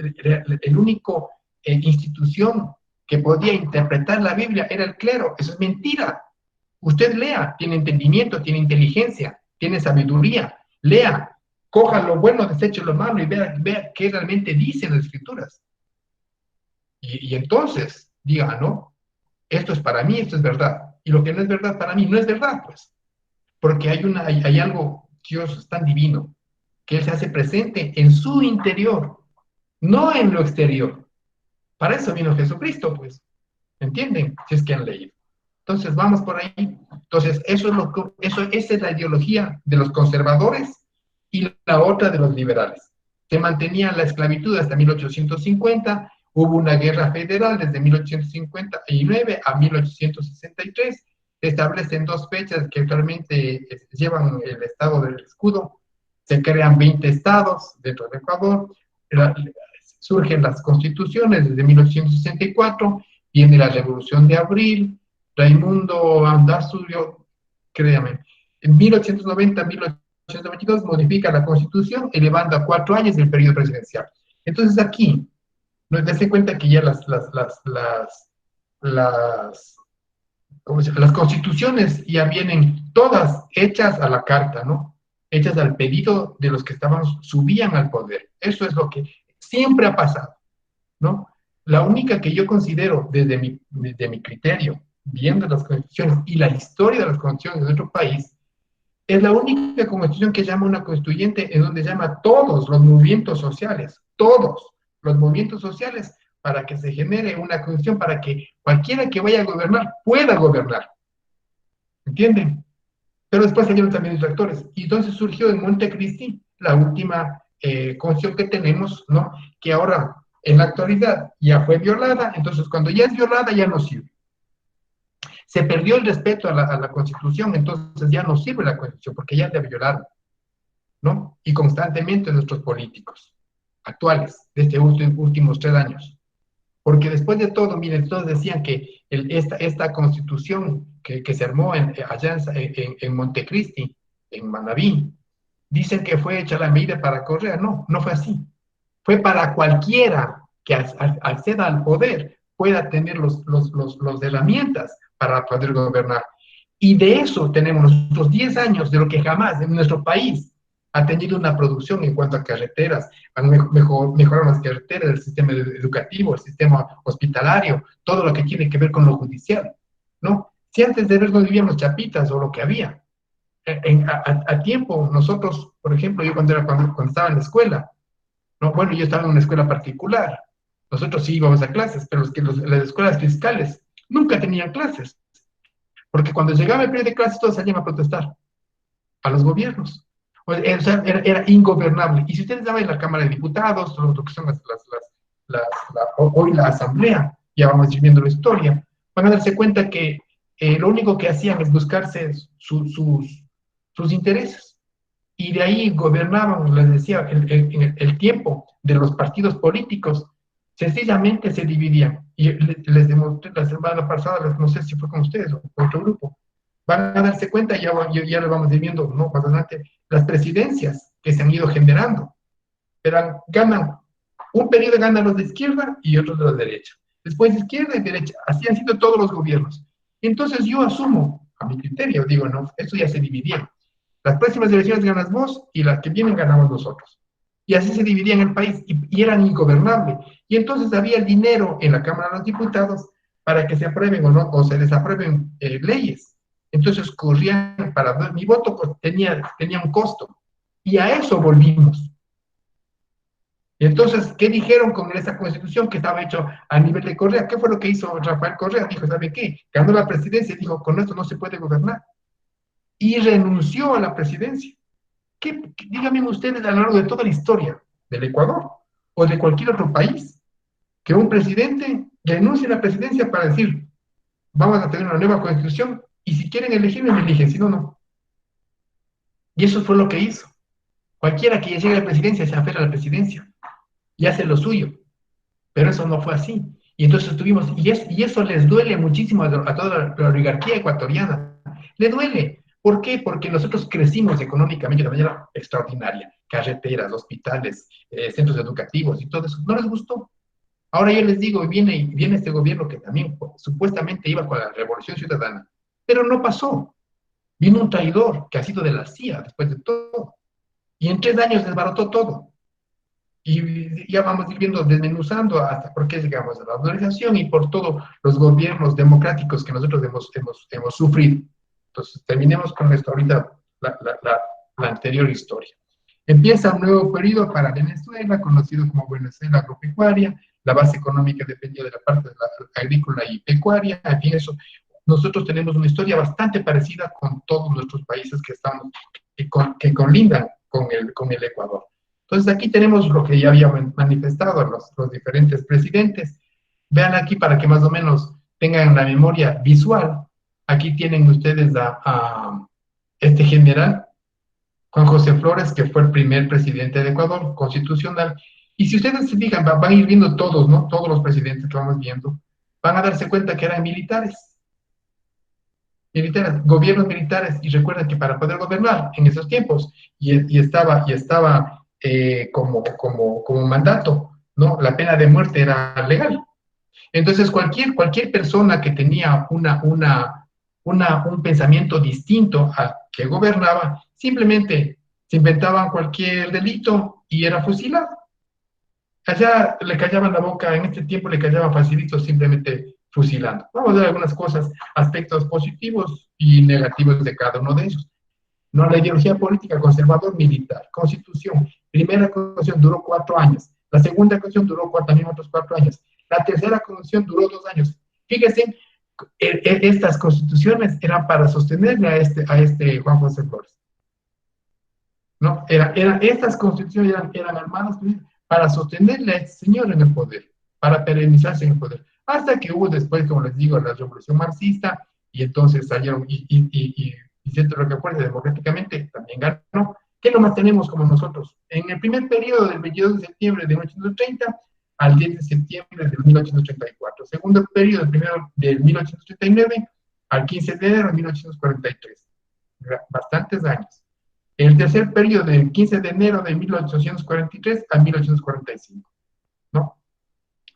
S1: El único institución que podía interpretar la Biblia era el clero. Eso es mentira. Usted lea, tiene entendimiento, tiene inteligencia, tiene sabiduría. Lea, coja lo bueno, deseche lo malo y vea qué realmente dicen las Escrituras. Y entonces diga, no, esto es para mí, esto es verdad. Y lo que no es verdad para mí no es verdad, pues. Porque hay algo, Dios es tan divino, que Él se hace presente en su interior, no en lo exterior. Para eso vino Jesucristo, pues. ¿Entienden? Si es que han leído. Entonces, vamos por ahí. Entonces, esa es la ideología de los conservadores y la otra de los liberales. Se mantenía la esclavitud hasta 1850, hubo una guerra federal desde 1859 a 1863, se establecen dos fechas que actualmente llevan el estado del escudo, se crean 20 estados dentro de Ecuador, surgen las constituciones desde 1864, viene la Revolución de Abril, Raimundo Andasulio, créame, en 1890-1892 modifica la Constitución, elevando a 4 años el periodo presidencial. Entonces aquí, nos dase cuenta que ya las constituciones ya vienen todas hechas a la carta, ¿no? Hechas al pedido de los que subían al poder. Eso es lo que siempre ha pasado, ¿no? La única que yo considero desde mi criterio, viendo las constituciones y la historia de las constituciones de nuestro país, es la única constitución que llama una constituyente en donde llama a todos los movimientos sociales, para que se genere una constitución para que cualquiera que vaya a gobernar pueda gobernar. ¿Entienden? Pero después salieron también distractores. Y entonces surgió en Montecristi la última constitución que tenemos, ¿no? Que ahora, en la actualidad, ya fue violada. Entonces, cuando ya es violada, ya no sirve. Se perdió el respeto a la Constitución, entonces ya no sirve la Constitución, porque ya la violaron, ¿no? Y constantemente nuestros políticos actuales, de estos últimos 3 años. Porque después de todo, miren, todos decían que esta Constitución que se armó allá en Montecristi, en Manabí, dicen que fue hecha la medida para Correa. No, no fue así. Fue para cualquiera que acceda al poder pueda tener las herramientas para poder gobernar. Y de eso tenemos nosotros 10 años de lo que jamás en nuestro país ha tenido una producción en cuanto a carreteras, han mejorado las carreteras, el sistema educativo, el sistema hospitalario, todo lo que tiene que ver con lo judicial, ¿no? Si antes de ver no vivíamos chapitas o lo que había, a tiempo, nosotros, por ejemplo, yo cuando estaba en la escuela, ¿no? Bueno, yo estaba en una escuela particular, nosotros sí íbamos a clases, pero las escuelas fiscales nunca tenían clases, porque cuando llegaba el periodo de clases todos salían a protestar a los gobiernos. O sea, era ingobernable. Y si ustedes van a la Cámara de Diputados, lo que son hoy la Asamblea, ya vamos viendo la historia, van a darse cuenta que lo único que hacían es buscarse sus intereses. Y de ahí gobernaban, les decía, el tiempo de los partidos políticos, sencillamente se dividían. les demostré la semana pasada, no sé si fue con ustedes o con otro grupo, van a darse cuenta, ya lo vamos a ir viendo, ¿no? Más adelante, las presidencias que se han ido generando, pero ganan, un periodo ganan los de izquierda y otros de la derecha. Después de izquierda y derecha, así han sido todos los gobiernos. Entonces yo asumo, a mi criterio, digo, no, esto ya se dividieron. Las próximas elecciones ganas vos y las que vienen ganamos nosotros. Y así se dividían el país y eran ingobernables. Y entonces había el dinero en la Cámara de los Diputados para que se aprueben o no, o se desaprueben leyes. Entonces corrían para mi voto pues, tenía un costo. Y a eso volvimos. Y entonces, ¿qué dijeron con esa constitución que estaba hecho a nivel de Correa? ¿Qué fue lo que hizo Rafael Correa? Dijo, ¿sabe qué? Ganó la presidencia y dijo, con esto no se puede gobernar. Y renunció a la presidencia. Díganme ustedes a lo largo de toda la historia del Ecuador o de cualquier otro país que un presidente renuncie a la presidencia para decir, vamos a tener una nueva constitución y si quieren elegirme, me eligen, si no, no. Y eso fue lo que hizo. Cualquiera que llegue a la presidencia se aferra a la presidencia y hace lo suyo. Pero eso no fue así. Y entonces tuvimos, y eso les duele muchísimo a toda la oligarquía ecuatoriana. Le duele. ¿Por qué? Porque nosotros crecimos económicamente de manera extraordinaria. Carreteras, hospitales, centros educativos y todo eso. No les gustó. Ahora yo les digo, viene este gobierno que también supuestamente iba con la revolución ciudadana, pero no pasó. Vino un traidor que ha sido de la CIA después de todo. Y en 3 años desbarató todo. Y ya vamos a ir viendo, desmenuzando hasta por qué llegamos a la organización y por todos los gobiernos democráticos que nosotros hemos sufrido. Entonces, terminemos con esto ahorita, la anterior historia. Empieza un nuevo periodo para Venezuela, conocido como Venezuela agropecuaria. La base económica dependía de la parte de la agrícola y pecuaria. En fin, eso. Nosotros tenemos una historia bastante parecida con todos nuestros países que colindan con el Ecuador. Entonces aquí tenemos lo que ya había manifestado los diferentes presidentes. Vean aquí para que más o menos tengan la memoria visual. Aquí tienen ustedes a este general, Juan José Flores, que fue el primer presidente de Ecuador, constitucional. Y si ustedes se fijan, van a ir viendo todos, ¿no? Todos los presidentes que vamos viendo, van a darse cuenta que eran militares. Gobiernos militares. Y recuerden que para poder gobernar en esos tiempos, y estaba como mandato, ¿no? La pena de muerte era legal. Entonces, cualquier persona que tenía un pensamiento distinto al que gobernaba, simplemente se inventaban cualquier delito y era fusilado. Allá le callaban la boca, en este tiempo le callaban facilito, simplemente fusilando. Vamos a ver algunas cosas, aspectos positivos y negativos de cada uno de ellos. No, la ideología política conservador-militar, constitución. Primera constitución duró 4 años. La segunda constitución duró también otros 4 años. La tercera constitución duró 2 años. Fíjense, estas constituciones eran para sostenerle a este Juan José Flores. ¿No? Estas constituciones eran armadas para sostenerle a este señor en el poder, para perennizarse en el poder. Hasta que hubo después, como les digo, la revolución marxista, y entonces salieron y Centro Rocafuerte democráticamente también ganó. ¿Qué nomás tenemos como nosotros? En el primer periodo del 22 de septiembre de 1830 al 10 de septiembre de 1834. Segundo periodo del 1839 al 15 de enero de 1843. Bastantes años. El tercer periodo del 15 de enero de 1843 a 1845. ¿No?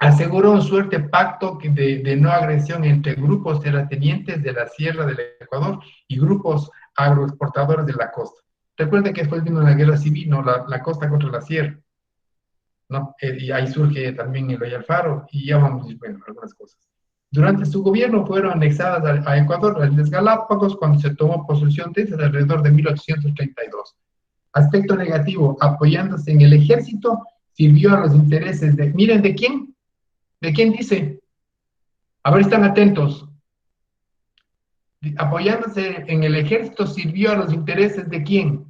S1: Aseguró un suerte pacto de no agresión entre grupos terratenientes de la sierra del Ecuador y grupos agroexportadores de la costa. Recuerden que después vino la guerra civil, ¿no? La costa contra la sierra, ¿no? Y ahí surge también el Valle Alfaro, y ya vamos a ver, bueno, algunas cosas. Durante su gobierno fueron anexadas a Ecuador las Islas Galápagos cuando se tomó posesión de esas alrededor de 1832. Aspecto negativo, apoyándose en el ejército, sirvió a los intereses de, miren, ¿de quién? ¿De quién dice? A ver, están atentos. Apoyándose en el ejército, sirvió a los intereses de quién?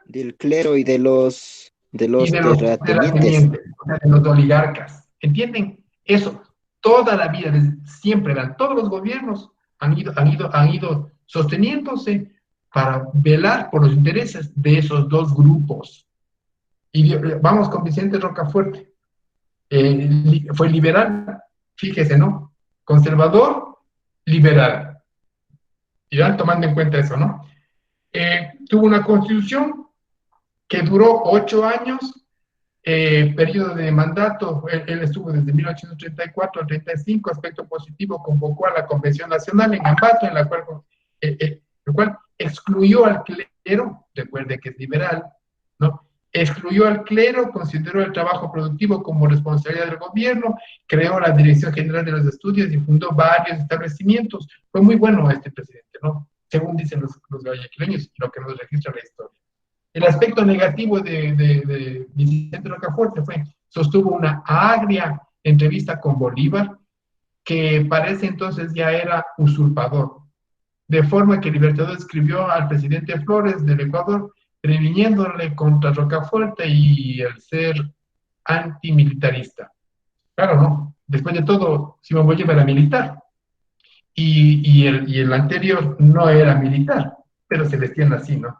S3: Del clero y de los
S1: terratenientes, o sea, de los oligarcas. ¿Entienden? Eso, toda la vida, siempre todos los gobiernos han ido sosteniéndose para velar por los intereses de esos dos grupos. Y vamos con Vicente Rocafuerte. fue liberal, fíjese, ¿no? Conservador, liberal. Irán tomando en cuenta eso, ¿no? Tuvo una constitución que duró 8 años, periodo de mandato, él estuvo desde 1834 al 35, aspecto positivo, convocó a la Convención Nacional en Ambato, en la cual excluyó al clero, recuerde que es liberal, ¿no? Excluyó al clero, consideró el trabajo productivo como responsabilidad del gobierno, creó la Dirección General de los Estudios y fundó varios establecimientos. Fue muy bueno este presidente, ¿no? Según dicen los guayaquileños y lo que nos registra la historia. El aspecto negativo de Vicente Rocafuerte fue, sostuvo una agria entrevista con Bolívar, que parece entonces ya era usurpador, de forma que Libertador escribió al presidente Flores del Ecuador, previniéndole contra Rocafuerte y el ser antimilitarista. Claro, ¿no? Después de todo, Simón Bolívar era militar, y el anterior no era militar, pero se vestían así, ¿no?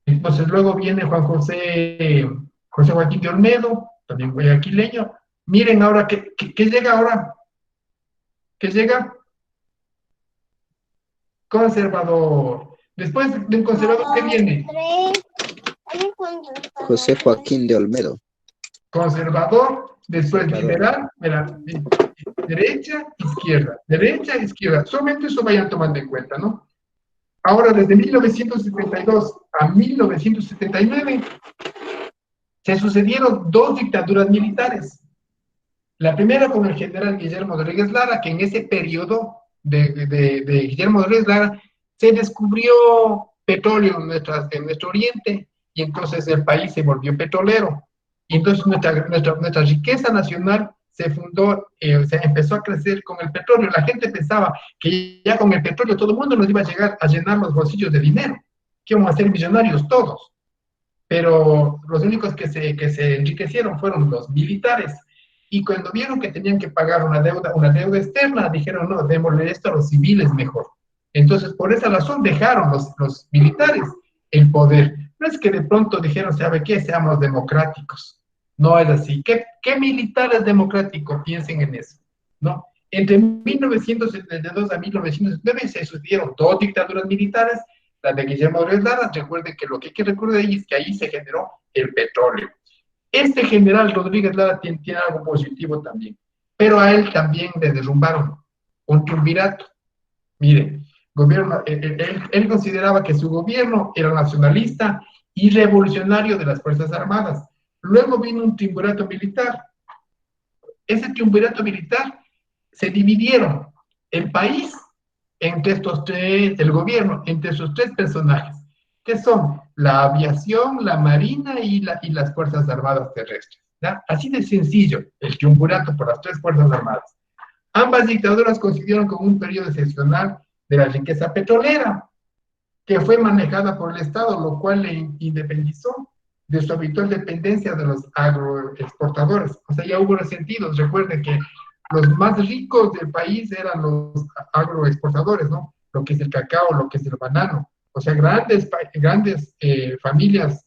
S1: Entonces luego viene José Joaquín de Olmedo, también guayaquileño. Miren ahora, ¿qué llega ahora? ¿Qué llega? Conservador. Después de un conservador, ¿qué viene?
S3: José Joaquín de Olmedo.
S1: Conservador, después
S3: Conservador.
S1: liberal, derecha, izquierda. Solamente eso vayan tomando en cuenta, ¿no? Ahora, desde 1972 a 1979, se sucedieron 2 dictaduras militares. La primera con el general Guillermo Rodríguez Lara, que en ese periodo de Guillermo Rodríguez Lara se descubrió petróleo en nuestro oriente, y entonces el país se volvió petrolero. Y entonces nuestra riqueza nacional se fundó, se empezó a crecer con el petróleo. La gente pensaba que ya con el petróleo todo el mundo nos iba a llegar a llenar los bolsillos de dinero, que íbamos a ser millonarios todos. Pero los únicos que se enriquecieron fueron los militares. Y cuando vieron que tenían que pagar una deuda externa, dijeron, no, démosle esto a los civiles mejor. Entonces, por esa razón dejaron los militares el poder. No es que de pronto dijeron, ¿sabe qué? Seamos democráticos. No es así. ¿Qué militares democráticos? Piensen en eso, ¿no? Entre 1972 a 1909 se sucedieron 2 dictaduras militares, la de Guillermo Rodríguez Lara. Recuerden que lo que hay que recordar ahí es que ahí se generó el petróleo. Este general Rodríguez Lara tiene algo positivo también, pero a él también le derrumbaron un triunvirato. Miren, él consideraba que su gobierno era nacionalista y revolucionario de las Fuerzas Armadas. Luego vino un triunvirato militar. Ese triunvirato militar se dividieron el país entre el gobierno, entre esos 3 personajes, que son la aviación, la marina y las Fuerzas Armadas terrestres. ¿Ya? Así de sencillo, el triunvirato por las 3 Fuerzas Armadas. Ambas dictaduras coincidieron con un periodo excepcional de la riqueza petrolera, que fue manejada por el Estado, lo cual le independizó de su habitual dependencia de los agroexportadores. O sea, ya hubo resentidos. Recuerden que los más ricos del país eran los agroexportadores, ¿no? Lo que es el cacao, lo que es el banano. O sea, grandes familias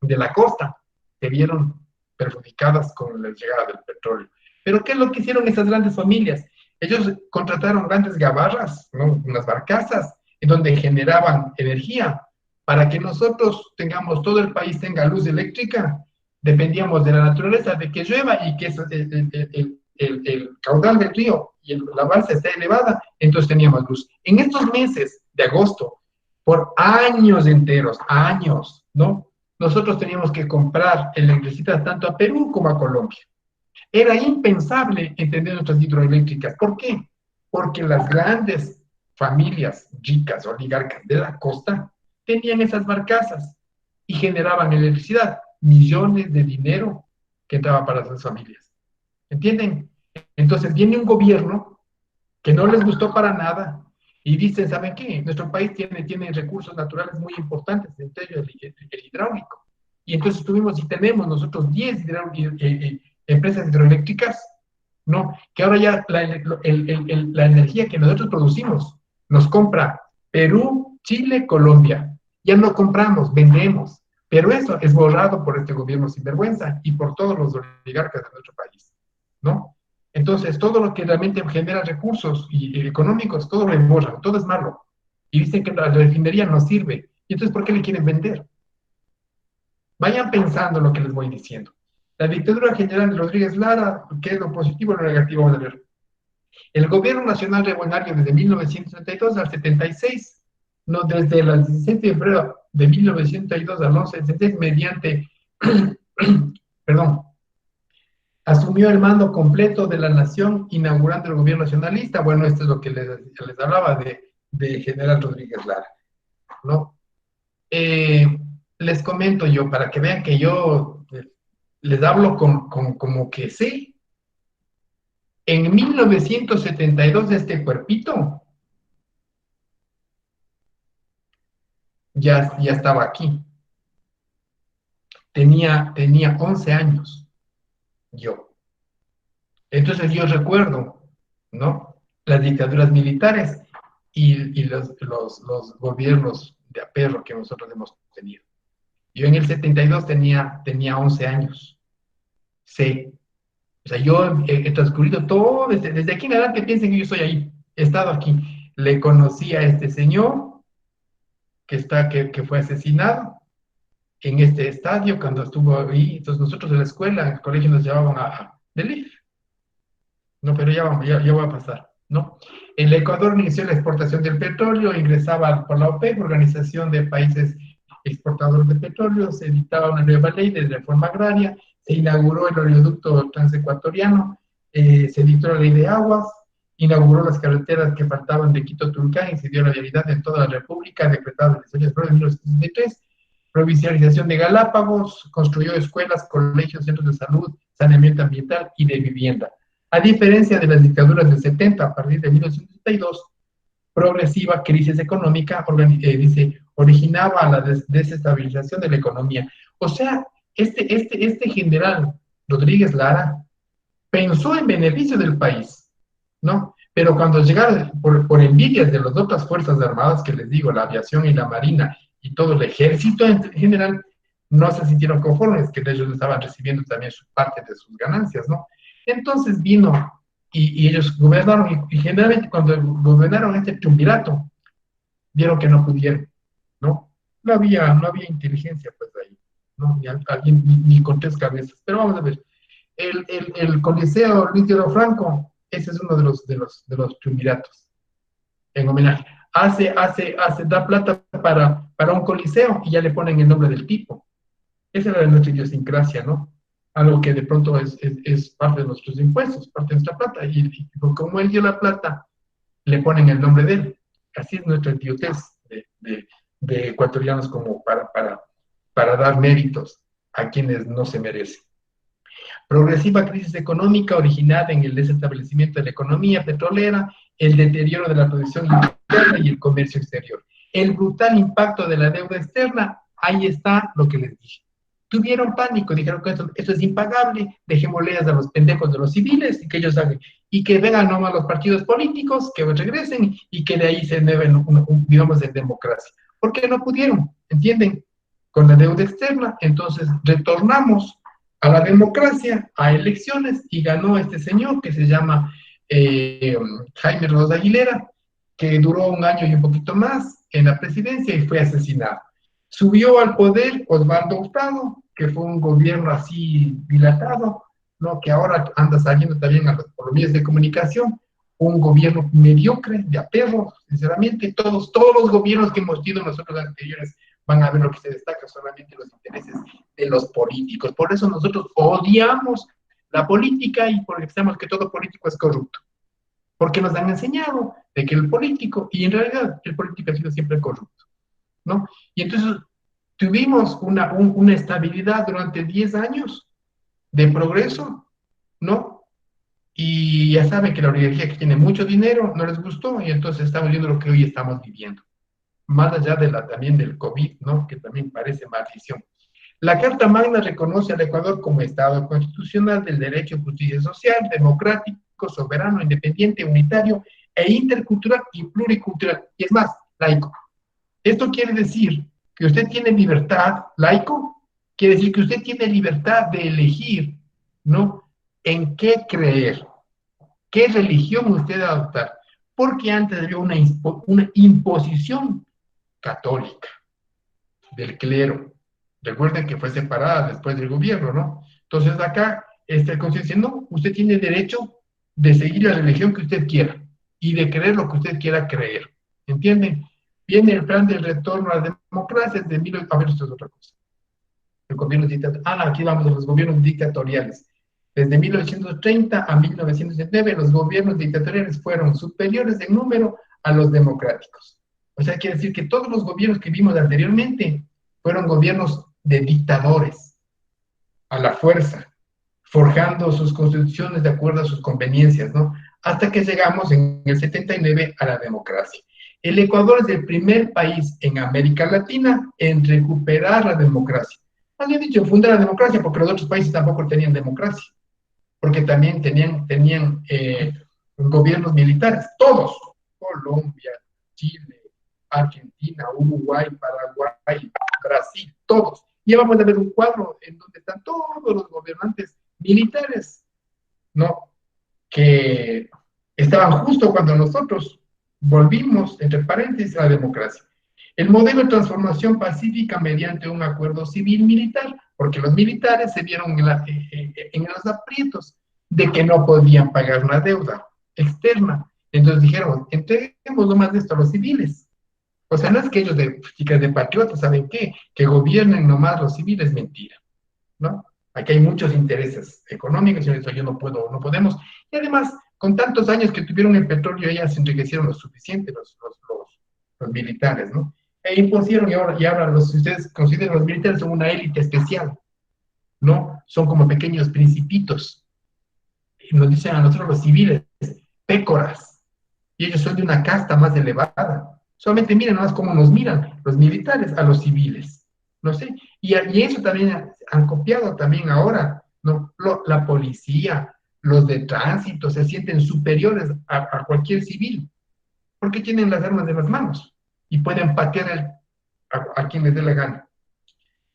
S1: de la costa se vieron perjudicadas con la llegada del petróleo. Pero ¿qué es lo que hicieron esas grandes familias? Ellos contrataron grandes gabarras, ¿no? Unas barcazas, en donde generaban energía. Para que nosotros tengamos, todo el país tenga luz eléctrica, dependíamos de la naturaleza, de que llueva y que el caudal del río y la balsa esté elevada, entonces teníamos luz. En estos meses de agosto, por años enteros, años, ¿no? Nosotros teníamos que comprar electricidad tanto a Perú como a Colombia. Era impensable entender nuestras hidroeléctricas. ¿Por qué? Porque las grandes familias ricas, oligarcas de la costa, tenían esas barcazas y generaban electricidad, millones de dinero que entraba para esas familias. ¿Entienden? Entonces viene un gobierno que no les gustó para nada y dicen, ¿saben qué? Nuestro país tiene recursos naturales muy importantes, entre ellos el hidráulico. Y entonces tuvimos y tenemos nosotros 10 empresas hidroeléctricas, ¿no? Que ahora ya la energía que nosotros producimos nos compra Perú, Chile, Colombia. Ya no compramos, vendemos. Pero eso es borrado por este gobierno sinvergüenza y por todos los oligarcas de nuestro país, ¿no? Entonces, todo lo que realmente genera recursos y económicos, todo lo borran, todo es malo. Y dicen que la refinería no sirve. ¿Y entonces por qué le quieren vender? Vayan pensando lo que les voy diciendo. La dictadura general de Rodríguez Lara, ¿qué es lo positivo y lo negativo? Vamos a ver. El gobierno nacional revolucionario desde 1932 al 76, no, desde el 17 de febrero de 1932 al 11 de septiembre, mediante, perdón, asumió el mando completo de la nación, inaugurando el gobierno nacionalista. Bueno, esto es lo que les hablaba de General Rodríguez Lara, ¿no? Les comento yo, para que vean que yo les hablo como que sí. En 1972 este cuerpito ya estaba aquí. Tenía 11 años yo. Entonces yo recuerdo, ¿no? Las dictaduras militares y los gobiernos de aperro que nosotros hemos tenido. Yo en el 72 tenía 11 años. Sí. O sea, yo he transcurrido todo, desde aquí en adelante piensen que yo estoy ahí, he estado aquí. Le conocí a este señor que fue asesinado en este estadio cuando estuvo ahí. Entonces nosotros en la escuela, en el colegio nos llevaban del IF. No, pero ya va a pasar, ¿no? El Ecuador inició la exportación del petróleo, ingresaba por la OPEP, Organización de Países Exportadores de Petróleo, se editaba una nueva ley de reforma agraria, se inauguró el oleoducto transecuatoriano, se editó la ley de aguas, inauguró las carreteras que faltaban de Quito a Tulcán y se dio la vialidad en toda la República, decretada el 18 de febrero de 1963, provincialización de Galápagos, construyó escuelas, colegios, centros de salud, saneamiento ambiental y de vivienda. A diferencia de las dictaduras del 70, a partir de 1972, progresiva crisis económica, dice, originaba la desestabilización de la economía. O sea, este general Rodríguez Lara pensó en beneficio del país, ¿no? Pero cuando llegaron, por envidias de las otras fuerzas armadas, que les digo, la aviación y la marina, y todo el ejército en general, no se sintieron conformes, que ellos estaban recibiendo también su parte de sus ganancias, ¿no? Entonces vino y ellos gobernaron, y generalmente cuando gobernaron este triunvirato, vieron que no pudieron, ¿no? No había inteligencia, pues, ahí, ¿no? Ni con tres cabezas. Pero vamos a ver, el Coliseo Luis Diego Franco, ese es uno de los triunviratos, en homenaje. Da plata para un coliseo y ya le ponen el nombre del tipo. Esa era nuestra idiosincrasia, ¿no? Algo que de pronto es parte de nuestros impuestos, parte de nuestra plata, y como él dio la plata, le ponen el nombre de él. Así es nuestra idiotez de ecuatorianos, como para dar méritos a quienes no se merecen. Progresiva crisis económica originada en el desestablecimiento de la economía petrolera, el deterioro de la producción interna y el comercio exterior. El brutal impacto de la deuda externa, ahí está lo que les dije. Tuvieron pánico, dijeron que esto es impagable, dejémosle a los pendejos de los civiles y que ellos hagan, y que vengan nomás los partidos políticos, que regresen y que de ahí se mueven, digamos, de democracia. Porque no pudieron, ¿entienden? Con la deuda externa, entonces retornamos a la democracia, a elecciones, y ganó este señor que se llama Jaime Rodas Aguilera, que duró un año y un poquito más en la presidencia y fue asesinado. Subió al poder Osvaldo Hurtado, que fue un gobierno así dilatado, ¿no? Que ahora anda saliendo también por los medios de comunicación, un gobierno mediocre, de aperro, sinceramente. Todos los gobiernos que hemos tenido nosotros anteriores van a ver lo que se destaca solamente los intereses de los políticos. Por eso nosotros odiamos la política y porque pensamos que todo político es corrupto. Porque nos han enseñado de que el político, y en realidad el político ha sido siempre corrupto, ¿no? Y entonces tuvimos una estabilidad durante 10 años de progreso, ¿no? Y ya saben que la oligarquía que tiene mucho dinero no les gustó y entonces estamos viendo lo que hoy estamos viviendo. Más allá también del COVID, ¿no? Que también parece maldición. La Carta Magna reconoce al Ecuador como Estado constitucional del derecho, justicia social, democrático, soberano, independiente, unitario e intercultural y pluricultural. Y es más, laico. Esto quiere decir que usted tiene libertad, laico, quiere decir que usted tiene libertad de elegir, ¿no? En qué creer, qué religión usted adoptar, porque antes había una imposición católica del clero. Recuerden que fue separada después del gobierno, ¿no? Entonces acá el Consejo dice, no, usted tiene derecho de seguir la religión que usted quiera y de creer lo que usted quiera creer. ¿Entienden? Viene el plan del retorno a la democracia de a ver, esto es otra cosa. El gobierno aquí vamos a los gobiernos dictatoriales. Desde 1930 a 1979, los gobiernos dictatoriales fueron superiores en número a los democráticos. O sea, quiere decir que todos los gobiernos que vimos anteriormente fueron gobiernos de dictadores, a la fuerza, forjando sus constituciones de acuerdo a sus conveniencias, ¿no? Hasta que llegamos en el 79 a la democracia. El Ecuador es el primer país en América Latina en recuperar la democracia. Había dicho, fundar la democracia, porque los otros países tampoco tenían democracia, porque también tenían gobiernos militares, todos, Colombia, Chile, Argentina, Uruguay, Paraguay, Brasil, todos. Y vamos a ver un cuadro en donde están todos los gobernantes militares, ¿no? Que estaban justo cuando nosotros volvimos, entre paréntesis, a la democracia. El modelo de transformación pacífica mediante un acuerdo civil-militar, porque los militares se vieron en los aprietos de que no podían pagar una deuda externa. Entonces dijeron, entreguemos nomás esto a los civiles. O sea, no es que ellos de patriotas, ¿saben qué? Que gobiernen nomás los civiles, mentira, ¿no? Aquí hay muchos intereses económicos y eso no podemos. Y además, con tantos años que tuvieron el petróleo, ya se enriquecieron lo suficiente los militares, ¿no? E impusieron, y ahora si ustedes consideran los militares son una élite especial, ¿no? Son como pequeños principitos. Y nos dicen a nosotros los civiles, pécoras. Y ellos son de una casta más elevada. Solamente miren más cómo nos miran los militares a los civiles. No sé. Y eso también han copiado también ahora, ¿no? La policía, los de tránsito se sienten superiores a cualquier civil, porque tienen las armas de las manos y pueden patear a quien les dé la gana.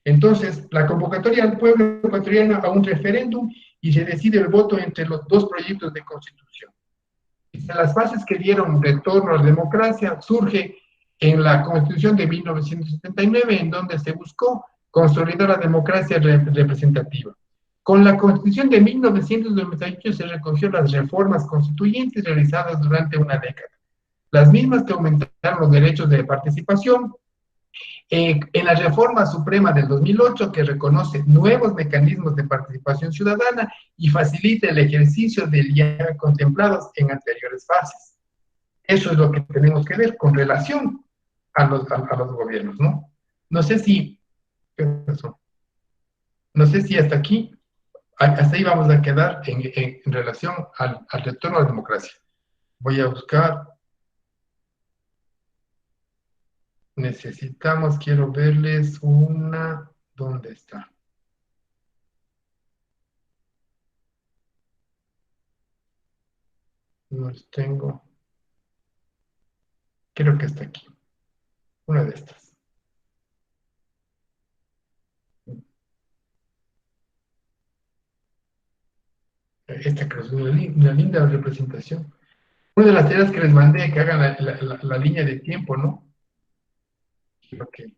S1: Entonces, la convocatoria al pueblo ecuatoriano a un referéndum y se decide el voto entre los dos proyectos de constitución. De las fases que dieron retorno a la democracia surge en la Constitución de 1979, en donde se buscó consolidar la democracia representativa. Con la Constitución de 1998 se recogió las reformas constituyentes realizadas durante una década. Las mismas que aumentaron los derechos de participación. En la Reforma Suprema del 2008, que reconoce nuevos mecanismos de participación ciudadana y facilita el ejercicio del ya contemplados en anteriores fases. Eso es lo que tenemos que ver con relación a los gobiernos, ¿no? No sé si hasta aquí, hasta ahí vamos a quedar en relación al retorno a la democracia. Voy a buscar. Quiero verles una, ¿dónde está? No los tengo. Creo que está aquí. Una de estas. Esta creo que es una linda representación. Una de las tareas que les mandé, que hagan la línea de tiempo, ¿no? Creo que...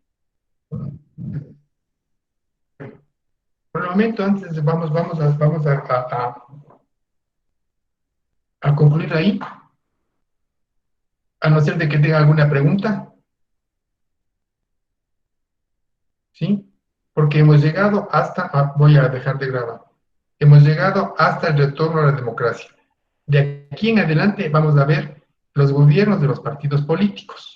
S1: Por el momento, antes vamos a concluir ahí, a no ser de que tenga alguna pregunta. ¿Sí? Porque hemos llegado hasta, voy a dejar de grabar, hemos llegado hasta el retorno a la democracia. De aquí en adelante vamos a ver los gobiernos de los partidos políticos.